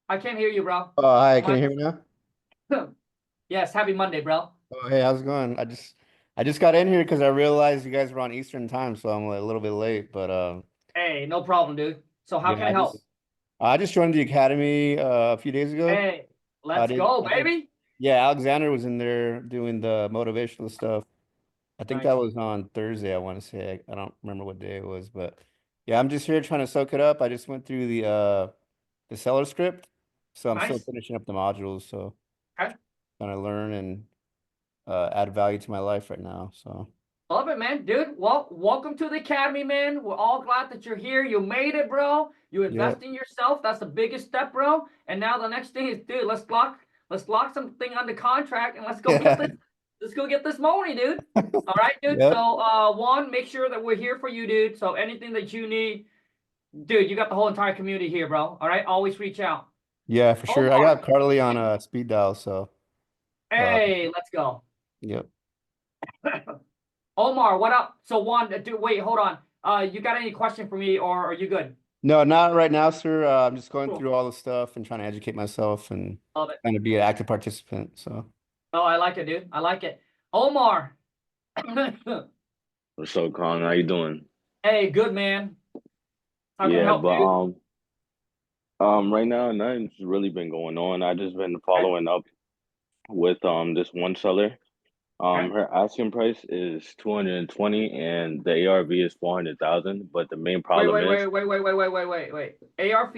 I can't hear you, bro. Oh, hi. Can you hear me now? Yes. Happy Monday, bro. Oh, hey, how's it going? I just got in here because I realized you guys were on Eastern time, so I'm a little bit late. But Hey, no problem, dude. So how can I help? I just joined the academy a few days ago. Hey, let's go, baby. Yeah, Alexander was in there doing the motivational stuff. I think that Nice. was on Thursday, I want to say. I don't remember what day it was, but yeah, I'm just here trying to soak it up. I just went through the seller script, so I'm still Nice. finishing up the modules, so Okay. trying to learn and add value to my life right now. So Love it, man. Dude, well, welcome to the academy, man. We're all glad that you're here. You made it, bro. You invest in yourself. That's the biggest step, bro. And now the next thing is, dude, let's lock something under contract and let's go get this. Let's go get this money, dude. All right, dude. Yep. So Juan, make sure that we're here for you, dude. So anything that you need, dude, you got the whole entire community here, bro. All right. Always reach out. yeah, for sure. I Omar. got Carly on speed dial, so Hey, let's go. yep. Omar, what up? So Juan, dude, wait, hold on. You got any question for me, or are you good? No, not right now, sir. I'm just going Cool. through all the stuff and trying to educate myself and Love it. trying to be an active participant. So Oh, I like it, dude. I like it. Omar. What's up, Khang? How you doing? Hey, good man. How can I Yeah, help but you? right now nothing's really been going on. I just been following up with this one seller. Okay. Her asking price is 220 and the ARV is 400,000, but the main problem is Wait. ARV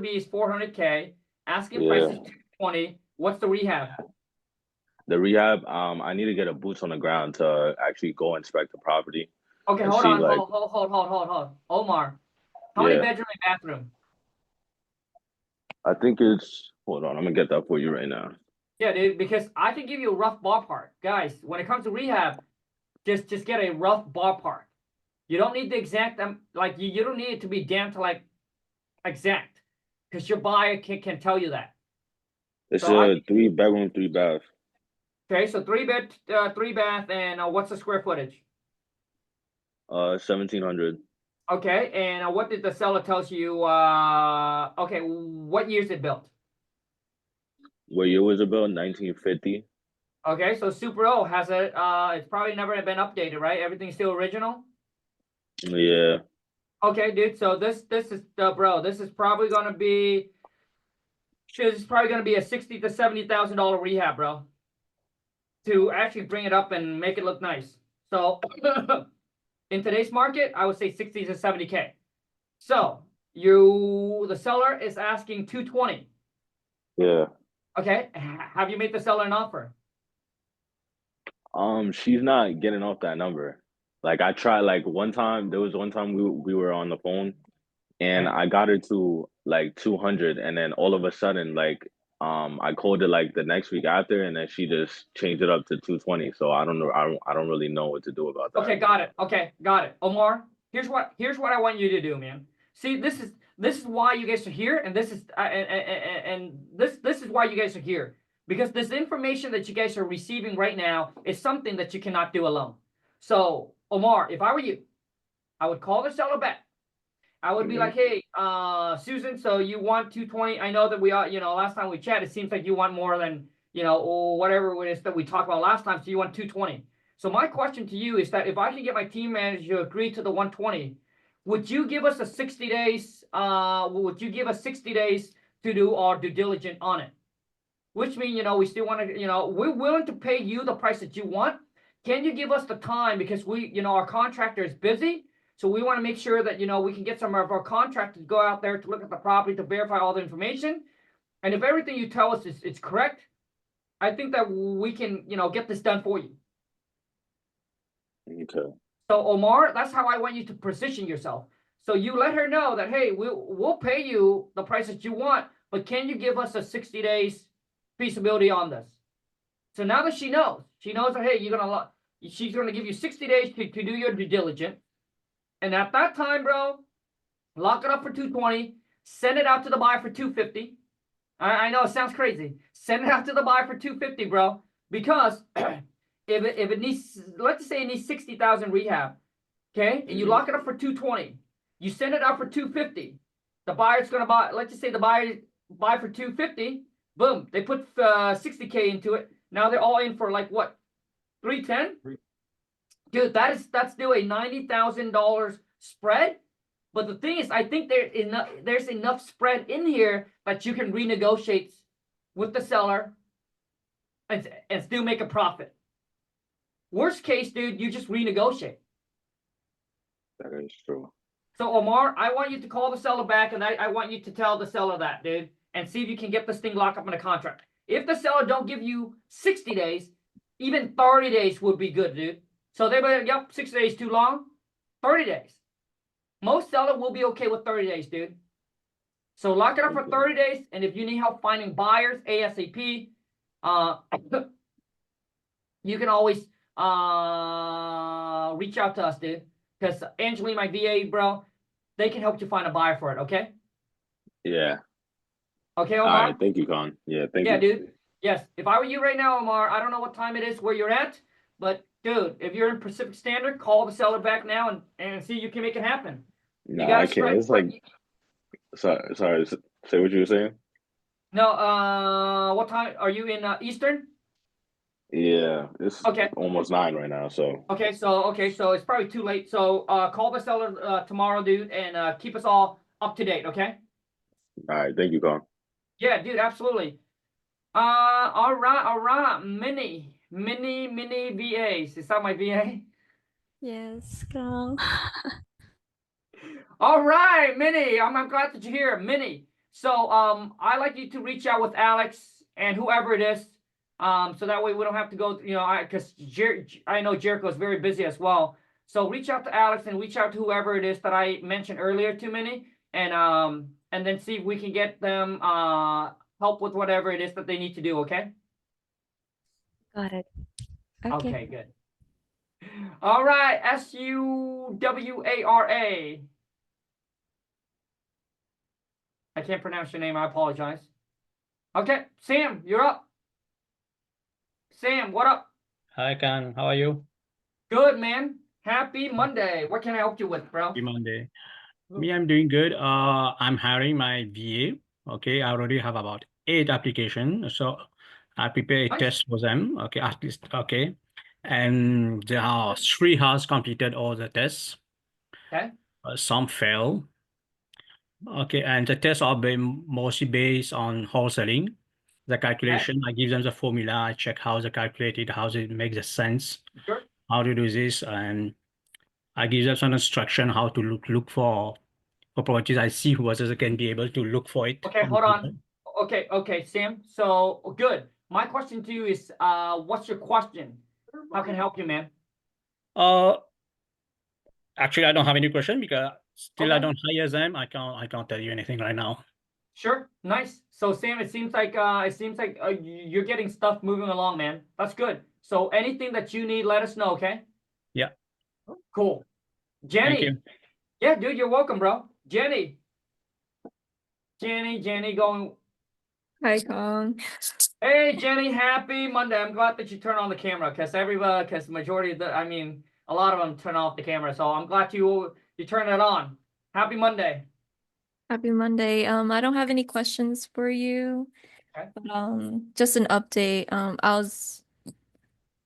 is 400K. Asking price is yeah, 220. What's the rehab? the rehab. I need to get a boots on the ground to actually go inspect the property Okay, and hold see on. like Hold. Omar, how many yeah. bedroom and bathroom? I think it's hold on, I'm gonna get that for you right now. Yeah, dude, because I can give you a rough ballpark. Guys, when it comes to rehab, just get a rough ballpark. You don't need the exact, like you don't need it to be down to like exact, because your buyer can tell you that. It's So a 3-bedroom, 3-bath. okay, so 3 bed, 3 bath, and what's the square footage? 1,700. Okay, and what did the seller tells you? Okay, what year is it built? What year was it built? 1950. Okay, so Super O has it. It's probably never been updated, right? Everything's still original. Yeah. Okay, dude. So this is bro. This is probably gonna be. This is probably gonna be a $60,000 to $70,000 rehab, bro. To actually bring it up and make it look nice. So in today's market, I would say 60 to 70K. So the seller is asking 220. Yeah. Okay, have you made the seller an offer? She's not getting off that number. Like I tried like one time, there was one time we were on the phone and Okay. I got her to like 200 and then all of a sudden like I called her like the next week after and then she just changed it up to 220. So I don't know, I don't really know what to do about that. Okay, got it. Okay, got it. Omar, here's what I want you to do, man. See, this is why you guys are here, and this is this is why you guys are here, because this information that you guys are receiving right now is something that you cannot do alone. So, Omar, if I were you, I would call the seller back. I would be like, hey, Susan, so you want 220? I know that we are, last time we chatted, it seems like you want more than, or whatever it is that we talked about last time. So you want 220. So my question to you is that if I can get my team manager to agree to the 120, would you give us a 60 days? Would you give us 60 days to do our due diligence on it? Which means, we still want to, we're willing to pay you the price that you want. Can you give us the time? Because our contractor is busy. So we want to make sure that, we can get some of our contractors to go out there to look at the property, to verify all the information. And if everything you tell us is correct, I think that we can, get this done for you. Okay. So Omar, that's how I want you to position yourself. So you let her know that, hey, we'll pay you the price that you want, but can you give us a 60 days feasibility on this? So now that she knows that, hey, she's gonna give you 60 days to do your due diligence. And at that time, bro, lock it up for 220, send it out to the buyer for 250. I know it sounds crazy. Send it out to the buyer for 250, bro. Because if it needs, let's just say it needs 60,000 rehab, okay? And you lock it up for 220. You send it out for 250. The buyer's gonna buy, let's just say the buyer buy for 250. Boom, they put 60K into it. Now they're all in for like what? 310? Dude, that's still a $90,000 spread But the thing is, I think there's enough spread in here that you can renegotiate with the seller and still make a profit. Worst case, dude, you just renegotiate. That is true. So Omar, I want you to call the seller back, and I want you to tell the seller that, dude, and see if you can get this thing locked up in a contract. If the seller don't give you 60 days, even 30 days would be good, dude. So they be, yep, 60 days too long, 30 days. Most seller will be okay with 30 days, dude. So lock it up for 30 days, and if you need help finding buyers ASAP, you can always reach out to us, dude. Because Angeline, my VA, bro, they can help you find a buyer for it, okay? Yeah. Okay, All Omar? right. Thank you, Con. Yeah. Thank Yeah, you. dude. Yes. If I were you right now, Omar, I don't know what time it is where you're at, but dude, if you're in Pacific Standard, call the seller back now and see if you can make it happen. No, You gotta I can't. strike. It's like, sorry. Say what you were saying. No, what time are you in Eastern? Yeah, it's Okay. almost 9 right now. So Okay, so it's probably too late. So call the seller tomorrow, dude, and keep us all up to date, okay? all right. Thank you, Con. Yeah, dude, absolutely. All right. Mini VAs. Is that my VA? Yes, girl. All right, Minnie. I'm glad that you're here, Minnie. So I like you to reach out with Alex and whoever it is. So that way we don't have to go, because I know Jericho is very busy as well. So reach out to Alex and reach out to whoever it is that I mentioned earlier to Minnie, and then see if we can get them help with whatever it is that they need to do. Okay. Got it. Okay, good. All right, SUWARA. I can't pronounce your name. I apologize. Okay, Sam, you're up. Sam, what up? Hi, Kang. How are you? Good, man. Happy Monday. What can I help you with, bro? Happy Monday. Me, I'm doing good. I'm hiring my VA. Okay, I already have about 8 applications, so I prepare a Nice. test for them. Okay, at least. Okay, and there are 3 has completed all the tests. Okay. Some fail. Okay, and the tests are mostly based on wholesaling. The calculation, I give them the formula, I check how they calculated, how it makes the sense, Sure. how to do this, and I give them some instruction how to look for properties. I see whether they can be able to look for it. Okay, hold on. Okay, Sam. So good. My question to you is, what's your question? How can I help you, man? Actually, I don't have any question because still I Okay. don't hire them. I can't tell you anything right now. Sure. Nice. So Sam, it seems like you're getting stuff moving along, man. That's good. So anything that you need, let us know, okay? Yeah. Cool. Jenny. Thank you. Yeah, dude, you're welcome, bro. Jenny going. Hi, Kang. Hey, Jenny, happy Monday. I'm glad that you turn on the camera because majority of a lot of them turn off the camera. So I'm glad you turn it on. Happy Monday. Happy Monday. I don't have any questions for you. Okay. But, just an update. I was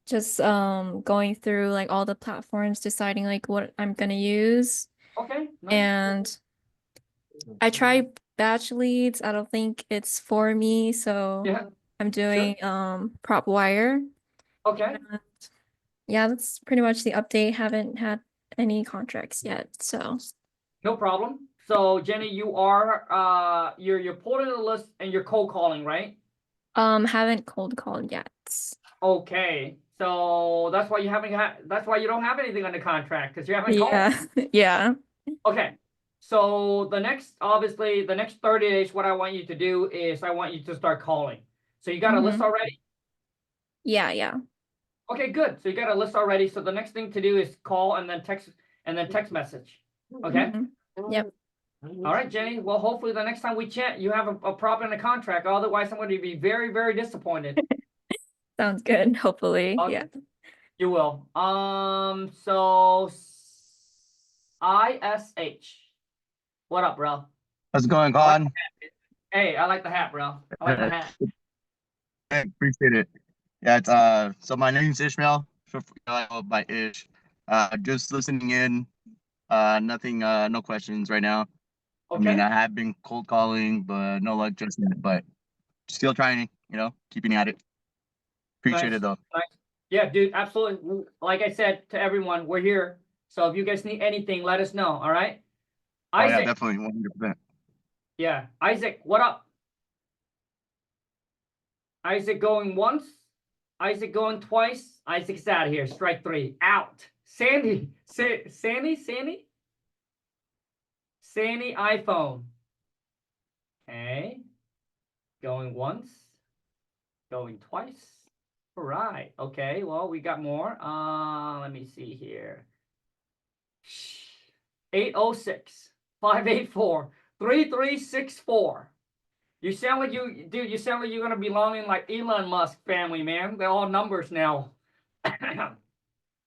just going through like all the platforms, deciding like what I'm gonna use. Okay. Nice. And I tried batch leads. I don't think it's for me, so Yeah. I'm doing prop wire. Okay. And yeah, that's pretty much the update. Haven't had any contracts yet, so No problem. So Jenny, you are you're pulled in the list and you're cold calling, right? haven't cold called yet. Okay. So that's why you don't have anything under contract because you haven't called. Yeah, yeah. Okay. So the next 30 days, what I want you to do is I want you to start calling. So you got a list already? Yeah. Okay, good. So you got a list already. So the next thing to do is call and then text message. Okay. Yep. All right, Jenny. Well, hopefully the next time we chat, you have a problem in the contract. Otherwise, I'm going to be very, very disappointed. Sounds good. Hopefully, Okay. yeah. You will. So ISH. What up, bro? How's it going, Con? Hey, I like the hat, bro. I like the hat. I appreciate it. Yeah, it's so my name's Ishmael. So by Ish. Just listening in. Nothing, no questions right now. I mean, Okay. I have been cold calling, but no luck just yet. But still trying, keeping at it. Appreciate Nice. it though. Nice. Yeah, dude, absolutely. Like I said to everyone, we're here. So if you guys need anything, let us know. All right. Oh yeah, Isaac. definitely, 100%. Yeah. Isaac, what up? Isaac going once. Isaac going twice. Isaac's out of here. Strike 3. Out. Sandy. Sandy iPhone. Okay. Going once. Going twice. All right. Okay. Well, we got more. Let me see here. 806 584 3364. You sound like you sound like you're gonna belong in like Elon Musk family, man. They're all numbers now.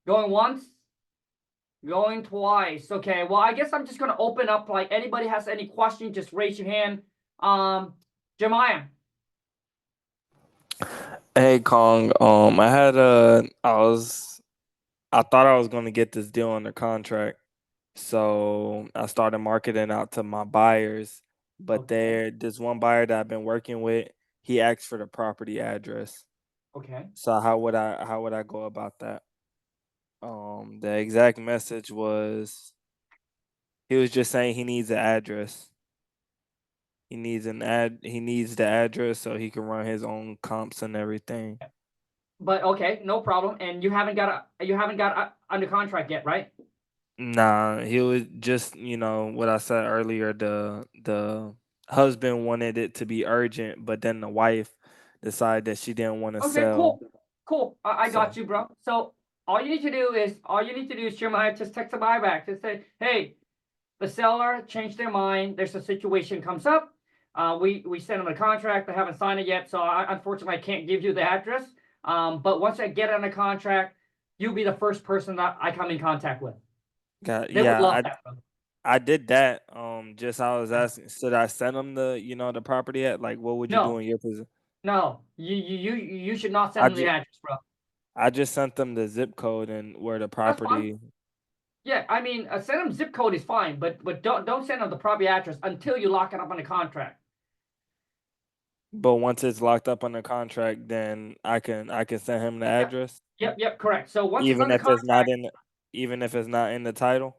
Going once, going twice. Okay, well, I guess I'm just gonna open up. Like, anybody has any questions, just raise your hand. Jemiah. Hey Kong, I thought I was gonna get this deal under contract. So I started marketing out to my buyers, but Okay. this one buyer that I've been working with, he asked for the property address. Okay. So how would I go about that? The exact message was he was just saying he needs an address. He needs the address so he can run his own comps and everything. But okay, no problem. And you haven't got under contract yet, right? Nah, he was just, what I said earlier, the husband wanted it to be urgent, but then the wife decided that she didn't want to Okay, sell. cool. I got you, bro. So all you need to do is Jeremiah, just text the buyback. Just say, hey, the seller changed their mind. There's a situation comes up. We sent them a contract. They haven't signed it yet, so unfortunately I can't give you the address. But once I get on the contract, you'll be the first person that I come in contact with. They would love that, bro. I did that. Just I was asking, should I send them the property at? Like, what would you do No, in your position? no, you should not I send them the just address, bro. I just sent them the zip code and where the That's fine. property. Yeah, I mean, send them zip code is fine, but don't send them the property address until you lock it up on the contract. But once it's locked up on the contract, then I can send him the address, Yep, correct. So once it's even under if it's not contract, even if it's not in the title,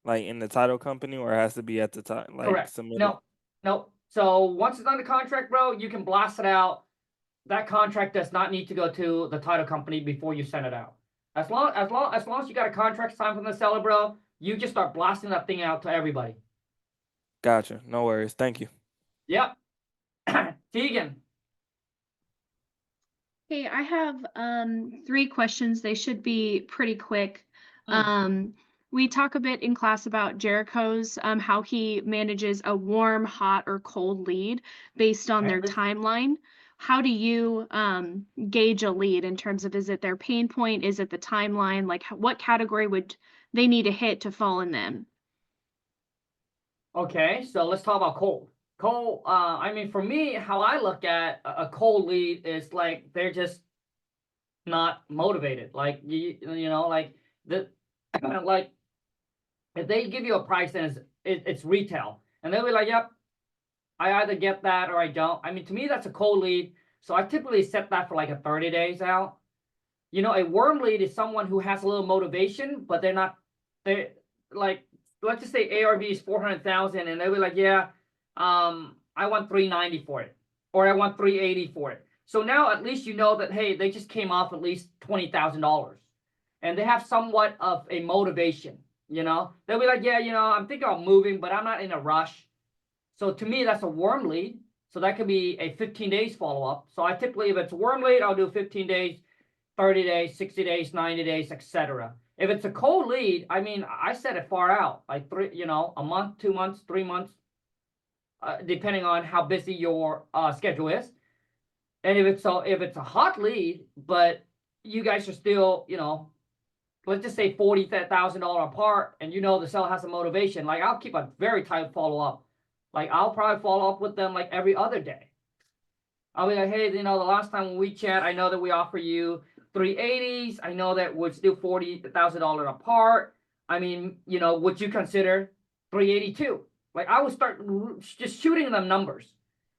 like in the title company, or it has to be at the time, like correct. submitted. No. So once it's under contract, bro, you can blast it out. That contract does not need to go to the title company before you send it out. As long as you got a contract signed from the seller, bro, you just start blasting that thing out to everybody. Gotcha. No worries. Thank you. Yep. Tegan. Hey, I have 3 questions. They should be pretty quick. We talk a bit in class about Jericho's, how he manages a warm, hot, or cold lead based on their timeline. How do you gauge a lead in terms of, is it their pain point? Is it the timeline? Like, what category would they need to hit to fall in them? Okay, so let's talk about cold. Cold, I mean, for me, how I look at a cold lead is like they're just not motivated. Like like like if they give you a price and it's retail, and they'll be like, "Yep, I either get that or I don't." I mean, to me, that's a cold lead. So I typically set that for like a 30 days out. A warm lead is someone who has a little motivation, but they're like, let's just say ARV is 400,000, and they'll be like, "Yeah, I want 390 for it, or I want 380 for it." So now at least you know that, hey, they just came off at least $20,000, and they have somewhat of a motivation. They'll be like, "Yeah, I'm thinking of moving, but I'm not in a rush." So to me, that's a warm lead. So that could be a 15 days follow up. So I typically, if it's a warm lead, I'll do 15 days, 30 days, 60 days, 90 days, etc. If it's a cold lead, I mean, I set it far out, like a month, 2 months, 3 months, depending on how busy your schedule is. And if it's a hot lead, but you guys are still, let's just say $40,000 apart, and the seller has a motivation, like I'll keep a very tight follow up. Like I'll probably follow up with them like every other day. I'll be like, hey, the last time when we chat, I know that we offer you 380s. I know that we're still $40,000 apart. I mean, you know, would you consider 382? Like I would start just shooting them numbers.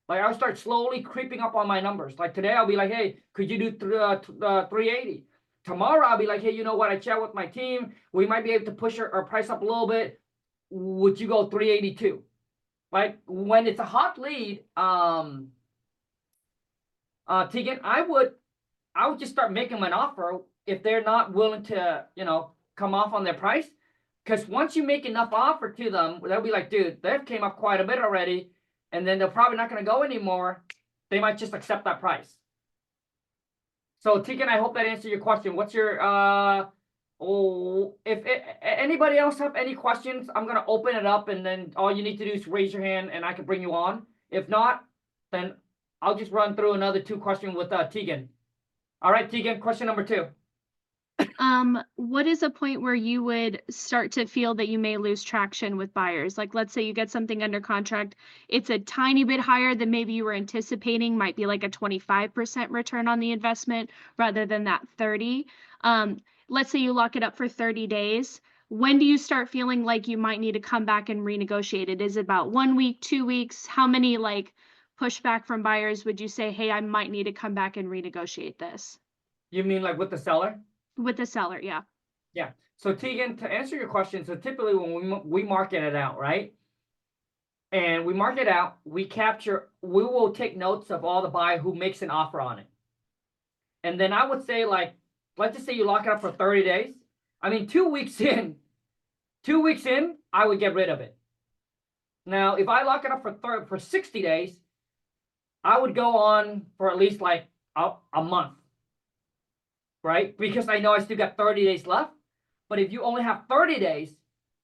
Like I would start slowly creeping up on my numbers. Like today I'll be like, hey, could you do 380? Tomorrow I'll be like, hey, you know what? I chat with my team. We might be able to push our price up a little bit. Would you go 382? Like when it's a hot lead, Tegan, I would just start making them an offer if they're not willing to, you know, come off on their price. Because once you make enough offer to them, they'll be like, dude, they've came up quite a bit already. And then they're probably not going to go anymore. They might just accept that price. So Tegan, I hope that answered your question. What's your, if anybody else have any questions, I'm going to open it up, and then all you need to do is raise your hand and I can bring you on. If not, then I'll just run through another 2 questions with Tegan. All right, Tegan, question number 2. What is a point where you would start to feel that you may lose traction with buyers? Like, let's say you get something under contract, it's a tiny bit higher than maybe you were anticipating, might be like a 25% return on the investment rather than that 30. Let's say you lock it up for 30 days. When do you start feeling like you might need to come back and renegotiate it? Is it about 1 week, 2 weeks? How many like pushback from buyers would you say, hey, I might need to come back and renegotiate this? You mean like with the seller? With the seller, yeah. Yeah. So Tegan, to answer your question, so typically when we market it out, right? And we mark it out, we will take notes of all the buyer who makes an offer on it. And then I would say, like, let's just say you lock it up for 30 days. I mean, 2 weeks in, I would get rid of it. Now, if I lock it up for 60 days, I would go on for at least like a month. Right? Because I know I still got 30 days left. But if you only have 30 days,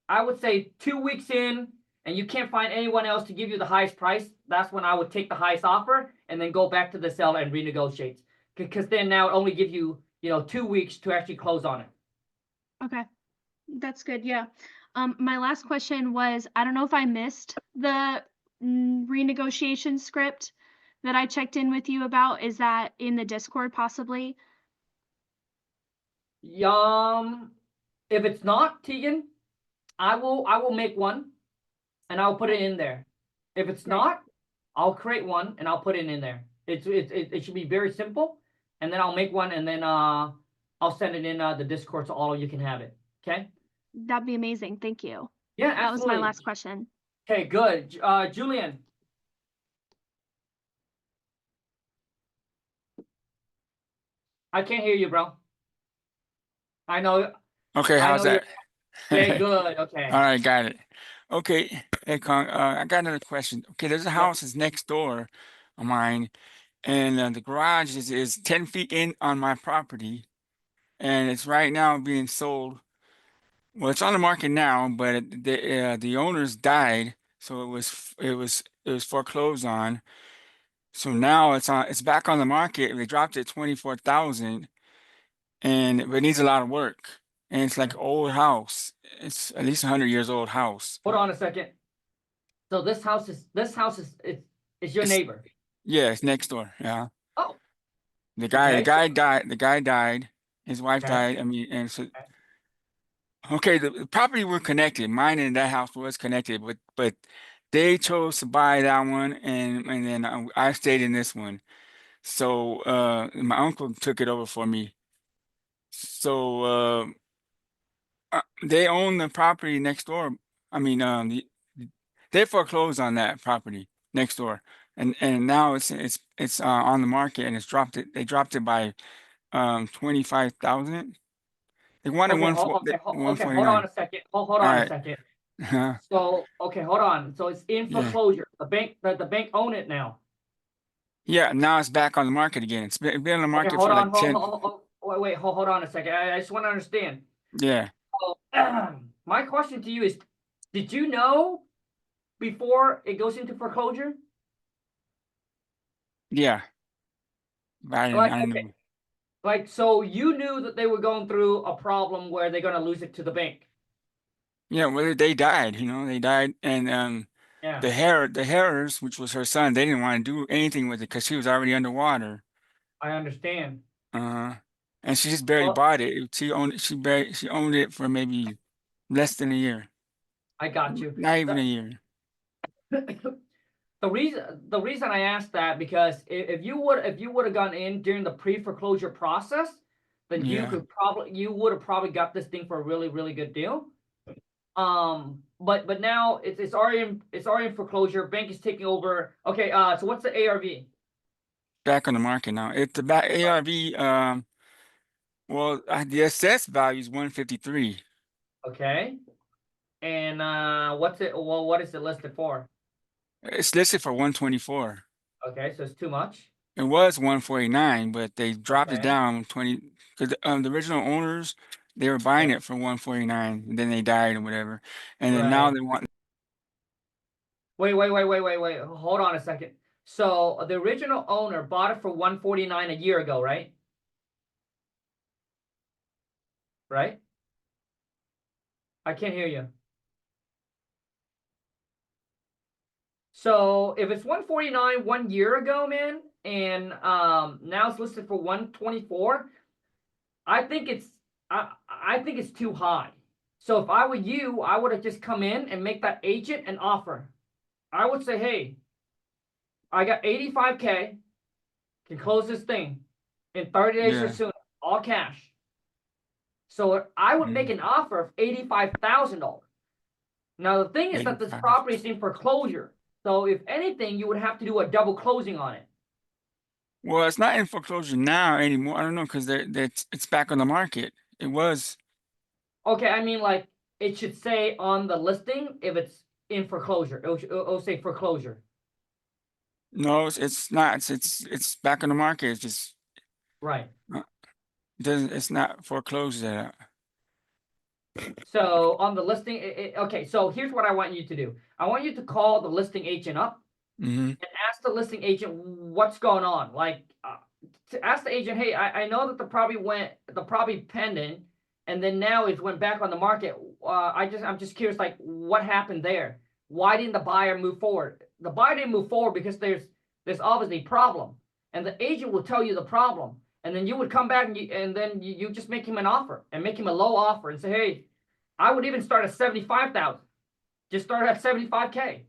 I would say 2 weeks in and you can't find anyone else to give you the highest price, that's when I would take the highest offer and then go back to the seller and renegotiate. Because then now it only give you, 2 weeks to actually close on it. Okay. That's good. Yeah. My last question was, I don't know if I missed the renegotiation script that I checked in with you about. Is that in the Discord possibly? If it's not, Tegan, I will make one and I'll put it in there. If it's not, I'll create one and I'll put it in there. It should be very simple, and then I'll make one and then I'll send it in the Discord so all of you can have it. Okay? That'd be amazing. Thank you. Yeah, That was absolutely. my last question. Okay, good. Julian. I can't hear you, bro. I know. Okay, I how's know that? Okay, good. Okay. All right, got it. Okay, hey Khang, I got another question. Okay, there's a house that's next door of mine, and the garage is 10 feet in on my property, and it's right now being sold. Well, it's on the market now, but the owners died, so it was foreclosed on. So now it's back on the market. They dropped it 24,000, but it needs a lot of work. And it's like an old house. It's at least 100 years old house. Hold on a second. So this house is your neighbor. Yeah, it's next door. Yeah. Oh. The guy Okay. died. The guy died. His wife Okay. died. I mean, and so okay, the property were connected. Mine and that house was connected, but they chose to buy that one, and then I stayed in this one. So my uncle took it over for me. So they own the property next door. I mean, they foreclosed on that property next door, and now it's on the market, and they dropped it by 25,000. They wanted Okay, hold 149. on a second. Hold All on a right. second. Uh-huh. So, okay, hold on. So it's in Yeah. foreclosure. The bank own it now. Yeah, now it's back on the market again. It's been on the Okay, market hold for on. like 10. Wait, hold on a second. I just want to understand. Yeah. So, my question to you is, did you know before it goes into foreclosure? Yeah. I Okay. know. Like, so you knew that they were going through a problem where they're going to lose it to the bank. Yeah, well, they died, they died, and Yeah. the Harrers, which was her son, they didn't want to do anything with it because she was already underwater. I understand. And she just barely Well, bought it. She owned it for maybe Less than a year. I got you. Not even a year. The reason I asked that, because if you would have gone in during the pre-foreclosure process, then Yeah. you would have probably got this thing for a really, really good deal. But now it's already in foreclosure. Bank is taking over. Okay, so what's the ARV? Back on the market now. It's about ARV. Well, the assessed value is 153. Okay. And what is it listed for? It's listed for 124. Okay, so it's too much. It was 149, but they dropped it Okay. down 20 because the original owners, they were buying it for 149, and then they died or whatever. And then now Right. they want Wait. Hold on a second. So the original owner bought it for 149 a year ago, right? Right? I can't hear you. So if it's 149 1 year ago, man, and now it's listed for 124, I think it's too high. So if I were you, I would have just come in and make that agent an offer. I would say, hey, I got 85K, can close this thing in 30 days or Yeah. sooner, all cash. So I would make an offer of $85,000. Now the thing is that this 85. property is in foreclosure. So if anything, you would have to do a double closing on it. Well, it's not in foreclosure now anymore. I don't know because it's back on the market. It was. Okay, I mean, like, it should say on the listing if it's in foreclosure. It'll say foreclosure. No, it's not. It's back on the market. It's just Right. it's not foreclosed yet. So on the listing, okay, so here's what I want you to do. I want you to call the listing agent up Mm-hmm. and ask the listing agent what's going on. Like, to ask the agent, hey, I know that the property pending, and then now it went back on the market. I'm just curious, like, what happened there? Why didn't the buyer move forward? The buyer didn't move forward because there's obviously a problem, and the agent will tell you the problem, and then you would come back and then you just make him an offer and make him a low offer and say, hey, I would even start at 75,000. Just start at 75K.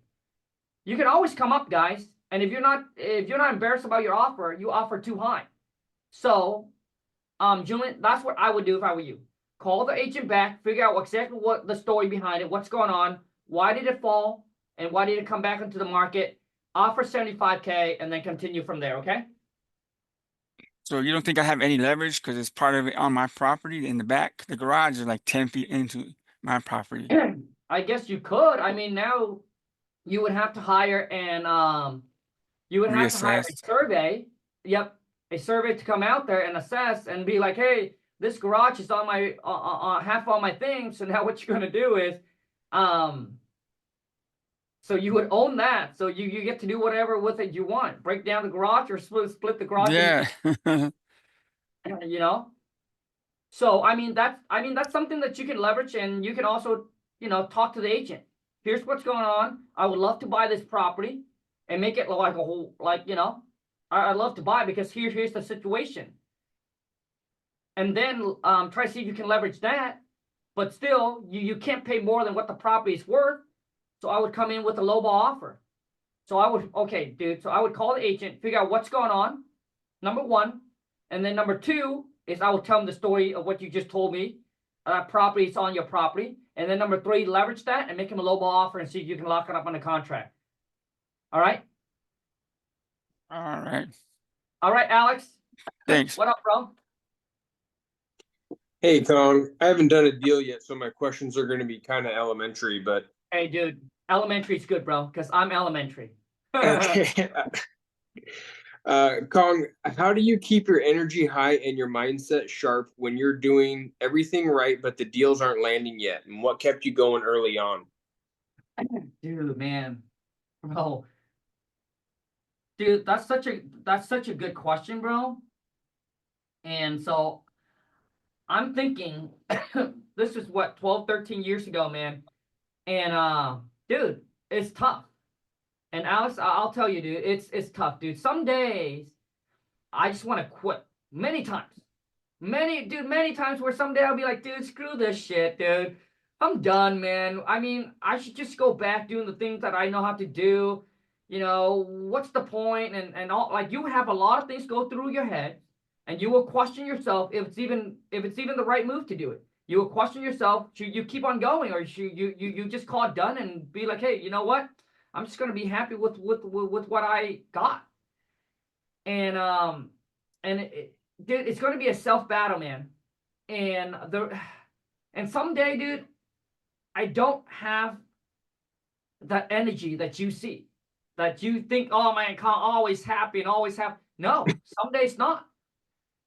You can always come up, guys. And if you're not embarrassed about your offer, you offer too high. So, Julian, that's what I would do if I were you. Call the agent back, figure out exactly what the story behind it, what's going on, why did it fall, and why did it come back into the market. Offer 75K, and then continue from there. Okay. So you don't think I have any leverage because it's part of it on my property in the back? The garage is like 10 feet into my property. I guess you could. I mean, now you would have to hire a Reassess. survey. Yep, a survey to come out there and assess and be like, hey, this garage is on my half on my thing. So now what you're gonna do is, so you would own that. So you get to do whatever with it you want. Break down the garage or split the garage. Yeah. You know. So I mean that's something that you can leverage, and you can also talk to the agent. Here's what's going on. I would love to buy this property and make it like a whole, I'd love to buy because here's the situation. And then try to see if you can leverage that, but still you can't pay more than what the property is worth. So I would come in with a lowball offer. So I would, okay, dude. So I would call the agent, figure out what's going on, number one, and then number two is I would tell them the story of what you just told me. Property is on your property. And then number three, leverage that and make him a lowball offer and see if you can lock it up on the contract. All right? All right. All right, Alex. Thanks. What up, bro? Hey, Khang, I haven't done a deal yet, so my questions are going to be kind of elementary, but Hey, dude, elementary is good, bro, because I'm elementary. okay. Khang, how do you keep your energy high and your mindset sharp when you're doing everything right, but the deals aren't landing yet? And what kept you going early on? Dude, man, bro. Dude, that's such a good question, bro. And so I'm thinking this is what 12, 13 years ago, man. And dude, it's tough. And Alex, I'll tell you, dude, it's tough, dude. Some days I just want to quit. Many times. Many times where someday I'll be like, dude, screw this shit, dude. I'm done, man. I mean, I should just go back doing the things that I know how to do. You know, what's the point? And all, like, you have a lot of things go through your head, and you will question yourself if it's even the right move to do it. You will question yourself, should you keep on going, or should you just call it done and be like, hey, you know what? I'm just gonna be happy with what I got. And dude, it's gonna be a self battle, man. And someday, dude, I don't have that energy that you see, that you think, oh man, Khang always happy and always have. No, some days not.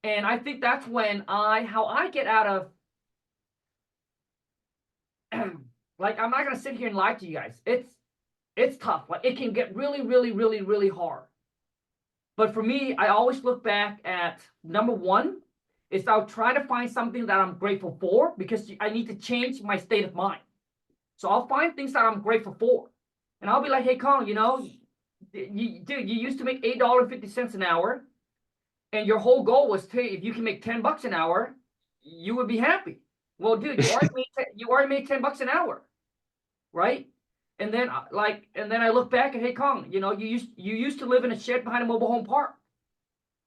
And I think that's when how I get out of, like, I'm not gonna sit here and lie to you guys. It's tough. Like, it can get really, really, really, really hard. But for me, I always look back at number one is I'll try to find something that I'm grateful for, because I need to change my state of mind. So I'll find things that I'm grateful for. And I'll be like, hey, Khang, you know, dude, you used to make $8.50 an hour. And your whole goal was to, if you can make $10 an hour, you would be happy. Well, dude, you already made $10 an hour, right? And then I look back and, hey, Khang, you know, you used to live in a shed behind a mobile home park.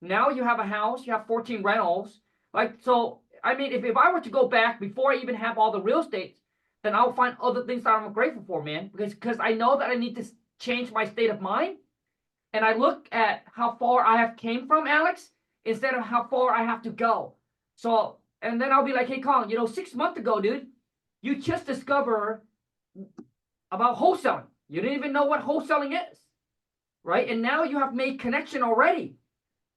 Now you have a house, you have 14 rentals. Like, so, I mean, if I were to go back before I even have all the real estate, then I'll find other things that I'm grateful for, man, because I know that I need to change my state of mind. And I look at how far I have came from, Alex, instead of how far I have to go. So, and then I'll be like, hey, Khang, you know, 6 months ago, dude, you just discovered about wholesaling. You didn't even know what wholesaling is, right? And now you have made connection already.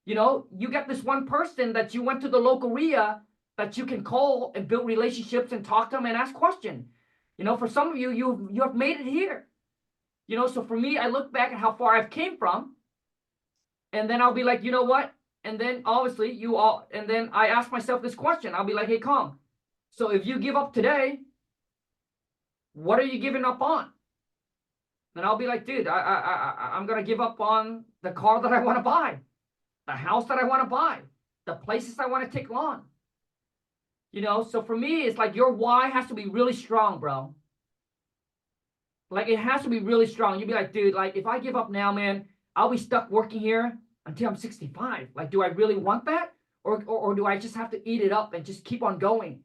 You know, you got this one person that you went to the local RIA that you can call and build relationships and talk to them and ask questions. You know, for some of you, you have made it here. You know, so for me, I look back at how far I've came from, and then I'll be like, you know what? And then obviously and then I ask myself this question. I'll be like, hey, Khang, so if you give up today, what are you giving up on? And I'll be like, dude, I'm gonna give up on the car that I want to buy, the house that I want to buy, the places I want to take on. You know, so for me, it's like your why has to be really strong, bro. Like, it has to be really strong. You'd be like, dude, like, if I give up now, man, I'll be stuck working here until I'm 65. Like, do I really want that? Or do I just have to eat it up and just keep on going?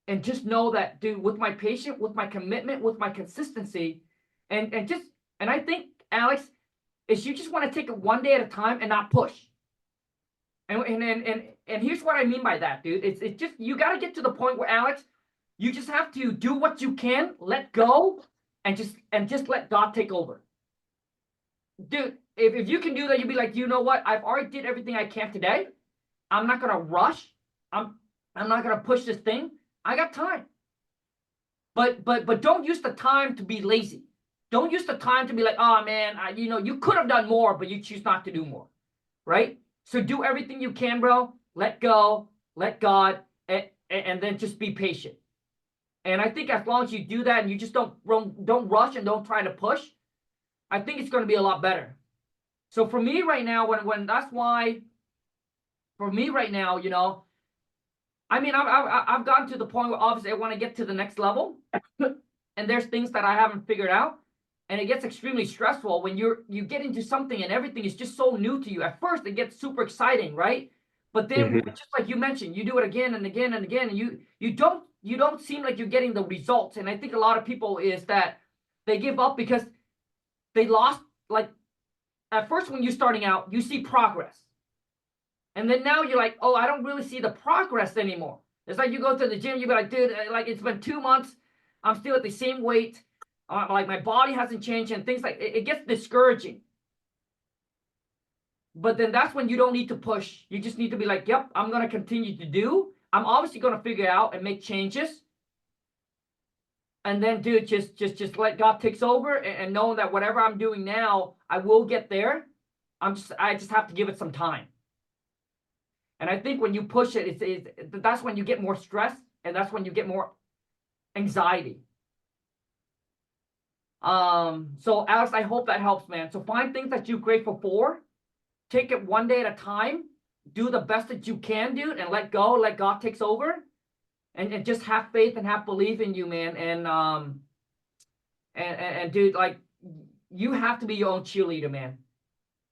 And just know that, dude, with my patience, with my commitment, with my consistency, and I think, Alex, is you just want to take it one day at a time and not push. And here's what I mean by that, dude. It's just, you got to get to the point where, Alex, you just have to do what you can, let go, and just let God take over. Dude, if you can do that, you'll be like, you know what? I've already did everything I can today. I'm not gonna rush. I'm not gonna push this thing. I got time. But don't use the time to be lazy. Don't use the time to be like, oh man, you know, you could have done more, but you choose not to do more, right? So do everything you can, bro. Let go, let God, and then just be patient. And I think as long as you do that and you just don't rush and don't try to push, I think it's going to be a lot better. So for me right now, when that's why, for me right now, you know, I mean, I've gotten to the point where obviously I want to get to the next level, and there's things that I haven't figured out, and it gets extremely stressful when you get into something and everything is just so new to you. At first, it gets super exciting, right? But then, just like you mentioned, you do it again and again and again, and you don't seem like you're getting the results. And I think a lot of people is that they give up because they lost. Like, at first when you're starting out, you see progress, and then now you're like, oh, I don't really see the progress anymore. It's like you go to the gym, you be like, dude, like, it's been 2 months, I'm still at the same weight, like my body hasn't changed, and things like it gets discouraging. But then that's when you don't need to push. You just need to be like, yep, I'm going to continue to do. I'm obviously going to figure out and make changes. And then, dude, just let God takes over, and know that whatever I'm doing now, I will get there. I just have to give it some time. And I think when you push it, that's when you get more stress, and that's when you get more anxiety. So Alex, I hope that helps, man. So find things that you're grateful for. Take it one day at a time. Do the best that you can, dude, and let go. Let God takes over. and just have faith and have belief in you, man. And dude, like, you have to be your own cheerleader, man.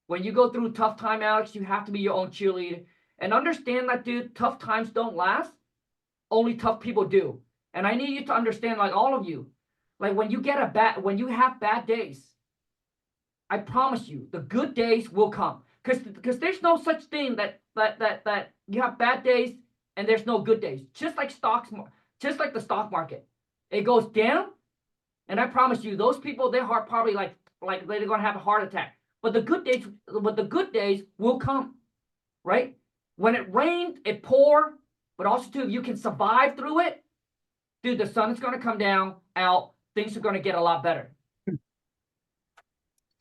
When you go through tough time, Alex, you have to be your own cheerleader. And understand that, dude, tough times don't last. Only tough people do. And I need you to understand, like, all of you, like, when you have bad days, I promise you, the good days will come. Because there's no such thing that you have bad days and there's no good days. Just like the stock market. It goes down, and I promise you, those people, their heart probably like they're gonna have a heart attack. But the good days will come, right? When it rained, it poured, but also too, if you can survive through it, dude, the sun is gonna come down, out, things are gonna get a lot better.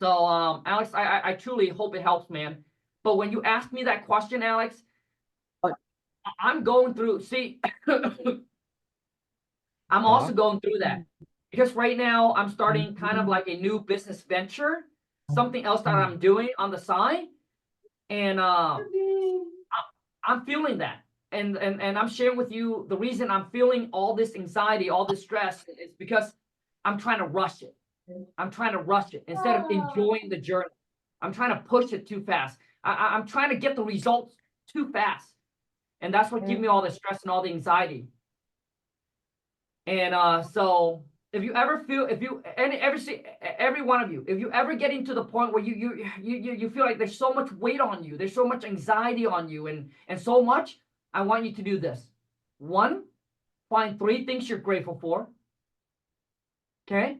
So, Alex, I truly hope it helps, man. But when you ask me that question, Alex, I'm going through, see, I'm also going through that. Because right now I'm starting kind of like a new business venture, something else that I'm doing on the side. And I'm feeling that. And I'm sharing with you the reason I'm feeling all this anxiety, all this stress is because I'm trying to rush it. I'm trying to rush it instead of enjoying the journey. I'm trying to push it too fast. I'm trying to get the results too fast. And that's what gives me all the stress and all the anxiety. And so if you ever feel, every one of you, if you ever get into the point where you feel like there's so much weight on you, there's so much anxiety on you and so much, I want you to do this. 1, find 3 things you're grateful for. Okay?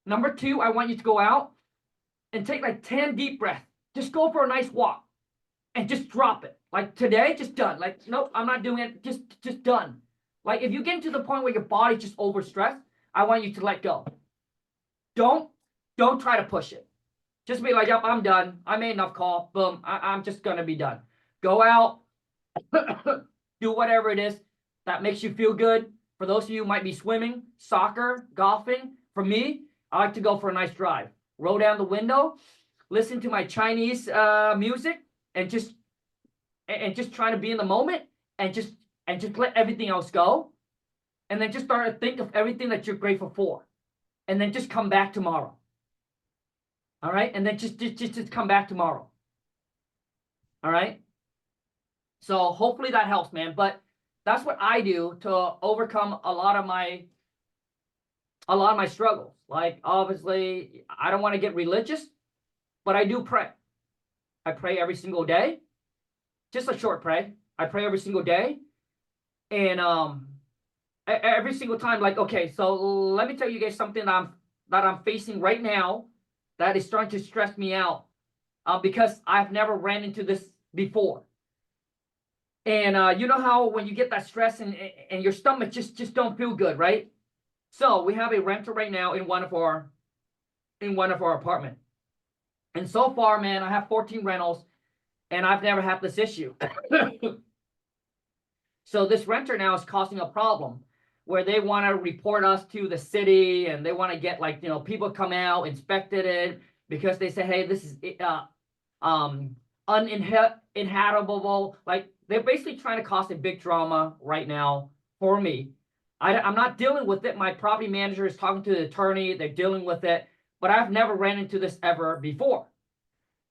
Number 2, I want you to go out and take like 10 deep breaths. Just go for a nice walk and just drop it. Like today, just done. Like, nope, I'm not doing it. Just done. Like if you get to the point where your body's just overstressed, I want you to let go. Don't try to push it. Just be like, yep, I'm done. I made enough call. Boom. I'm just going to be done. Go out, do whatever it is that makes you feel good. For those of you who might be swimming, soccer, golfing. For me, I like to go for a nice drive. Roll down the window, listen to my Chinese music, and just try to be in the moment and just let everything else go. And then just start to think of everything that you're grateful for. And then just come back tomorrow. All right? And then just come back tomorrow. All right? So hopefully that helps, man. But that's what I do to overcome a lot of my struggles. Like, obviously, I don't want to get religious, but I do pray. I pray every single day. Just a short pray. I pray every single day. And every single time, like, okay, so let me tell you guys something that I'm facing right now that is starting to stress me out because I've never ran into this before. And you know how when you get that stress and your stomach just don't feel good, right? So we have a renter right now in one of our apartments. And so far, man, I have 14 rentals and I've never had this issue. So this renter now is causing a problem where they want to report us to the city and they want to get, like, people come out, inspected it because they say, hey, this is uninhabitable. Like, they're basically trying to cause a big drama right now for me. I'm not dealing with it. My property manager is talking to the attorney. They're dealing with it. But I've never ran into this ever before.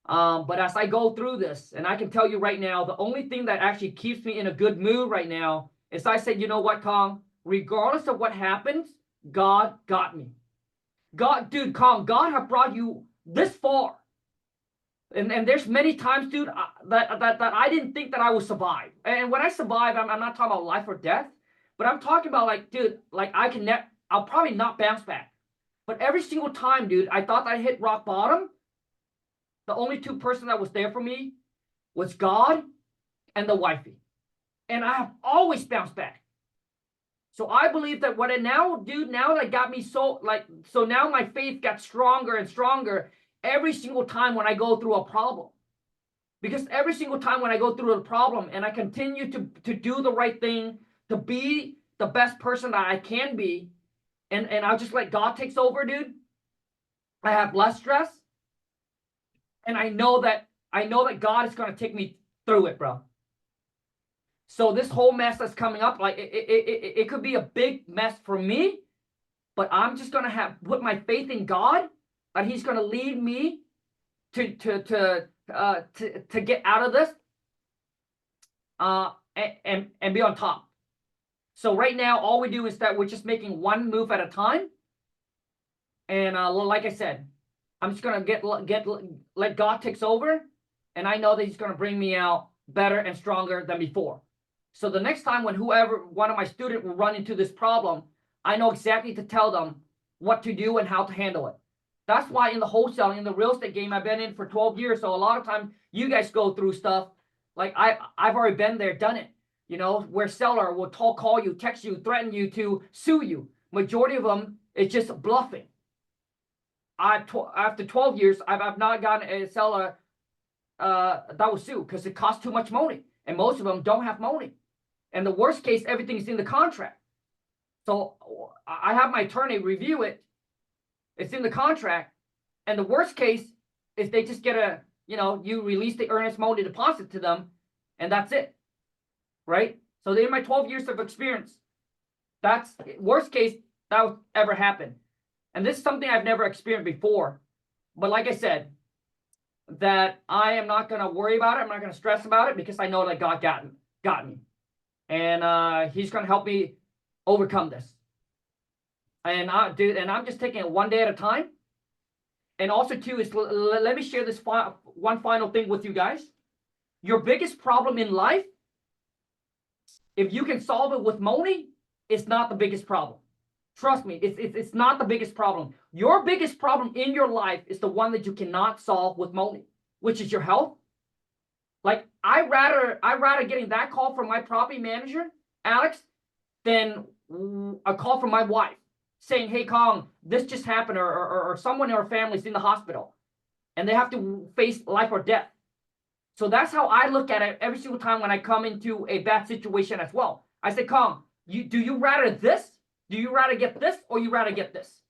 But as I go through this, and I can tell you right now, the only thing that actually keeps me in a good mood right now is I said, you know what, Khang? Regardless of what happens, God got me. Dude, Khang, God have brought you this far. And there's many times, dude, that I didn't think that I would survive. And when I survive, I'm not talking about life or death, but I'm talking about, like, dude, like, I'll probably not bounce back. But every single time, dude, I thought I hit rock bottom. The only 2 person that was there for me was God and the wifey. And I have always bounced back. So I believe that what it now, dude, now that got me so now my faith got stronger and stronger every single time when I go through a problem. Because every single time when I go through a problem and I continue to do the right thing, to be the best person that I can be, and I'll just let God takes over, dude, I have less stress. And I know that God is going to take me through it, bro. So this whole mess that's coming up, like it could be a big mess for me, but I'm just gonna have put my faith in God, and He's gonna lead me to get out of this, and be on top. So right now, all we do is that we're just making one move at a time, and like I said, I'm just gonna let God takes over, and I know that He's gonna bring me out better and stronger than before. So the next time when one of my students will run into this problem, I know exactly to tell them what to do and how to handle it. That's why in the wholesaling, in the real estate game, I've been in for 12 years. So a lot of time you guys go through stuff like I've already been there, done it. You know, where seller will call you, text you, threaten you to sue you. Majority of them is just bluffing. After 12 years, I've not gotten a seller that will sue because it costs too much money, and most of them don't have money. And the worst case, everything is in the contract. So I have my attorney review it. It's in the contract. And the worst case is they just get you release the earnest money deposit to them, and that's it. Right? So in my 12 years of experience, that's worst case that would ever happen. And this is something I've never experienced before. But like I said, that I am not going to worry about it. I'm not going to stress about it because I know that God got me. And He's going to help me overcome this. And I'm just taking it one day at a time. And also too is let me share this one final thing with you guys. Your biggest problem in life, if you can solve it with money, it's not the biggest problem. Trust me, it's not the biggest problem. Your biggest problem in your life is the one that you cannot solve with money, which is your health. Like I rather getting that call from my property manager, Alex, than a call from my wife saying, "Hey, Khang, this just happened," or someone in our family is in the hospital, and they have to face life or death. So that's how I look at it every single time when I come into a bad situation as well. I say, "Khang, do you rather this? Do you rather get this, or you rather get this?"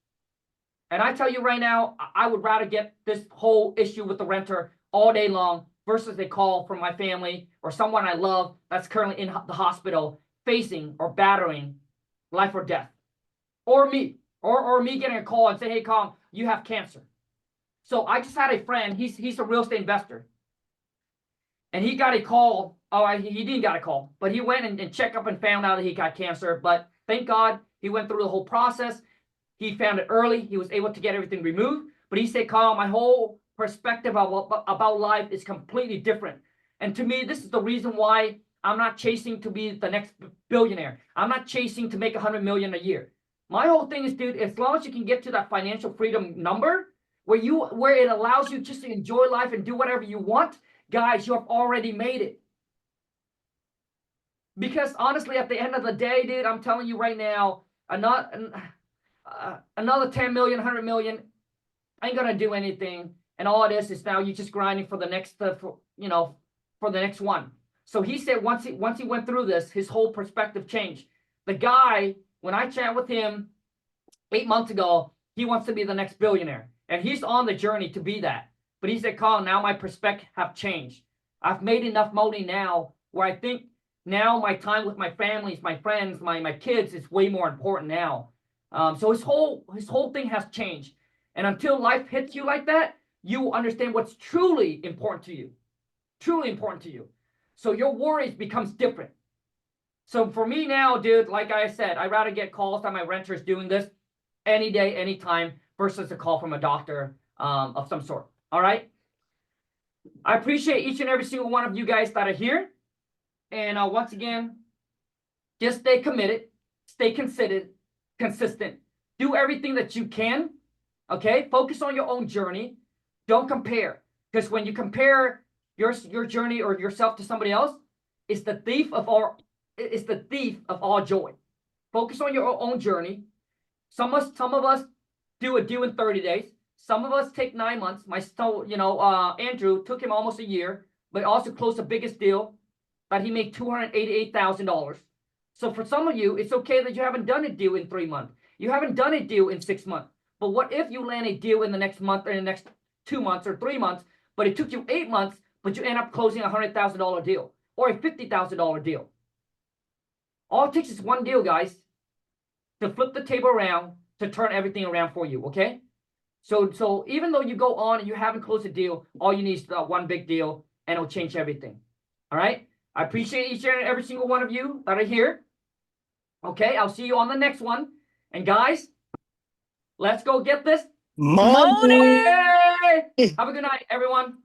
And I tell you right now, I would rather get this whole issue with the renter all day long versus a call from my family or someone I love that's currently in the hospital facing or battering life or death. Or me, or me getting a call and say, "Hey, Khang, you have cancer." So I just had a friend, he's a real estate investor. And he got a call. Oh, he didn't get a call, but he went and checked up and found out that he got cancer. But thank God he went through the whole process. He found it early. He was able to get everything removed. But he said, "Khang, my whole perspective about life is completely different." And to me, this is the reason why I'm not chasing to be the next billionaire. I'm not chasing to make $100 million a year. My whole thing is, dude, as long as you can get to that financial freedom number where it allows you just to enjoy life and do whatever you want, guys, you have already made it. Because honestly, at the end of the day, dude, I'm telling you right now, another 10 million, 100 million ain't gonna do anything. And all it is now you're just grinding for the next, for the next one. So he said once he went through this, his whole perspective changed. The guy, when I chat with him 8 months ago, he wants to be the next billionaire, and he's on the journey to be that. But he said, "Khang, now my perspective have changed. I've made enough money now where I think now my time with my families, my friends, my kids is way more important now." So his whole thing has changed. And until life hits you like that, you understand what's truly important to you. Truly important to you. So your worries becomes different. So for me now, dude, like I said, I'd rather get calls that my renter is doing this any day, anytime, versus a call from a doctor of some sort. All right? I appreciate each and every single one of you guys that are here. And once again, just stay committed, stay consistent, do everything that you can. Okay? Focus on your own journey. Don't compare. Because when you compare your journey or yourself to somebody else, it's the thief of all joy. Focus on your own journey. Some of us do a deal in 30 days. Some of us take 9 months. Andrew took him almost a year, but also closed the biggest deal that he made $288,000. So for some of you, it's okay that you haven't done a deal in 3 months. You haven't done a deal in 6 months. But what if you land a deal in the next month or in the next 2 months or 3 months, but it took you 8 months, but you end up closing a $100,000 deal or a $50,000 deal? All it takes is one deal, guys, to flip the table around, to turn everything around for you, okay? So even though you go on and you haven't closed a deal, all you need is one big deal, and it'll change everything. All right? I appreciate each and every single one of you that are here. Okay, I'll see you on the next one. And guys, let's go get this money. Have a good night, everyone.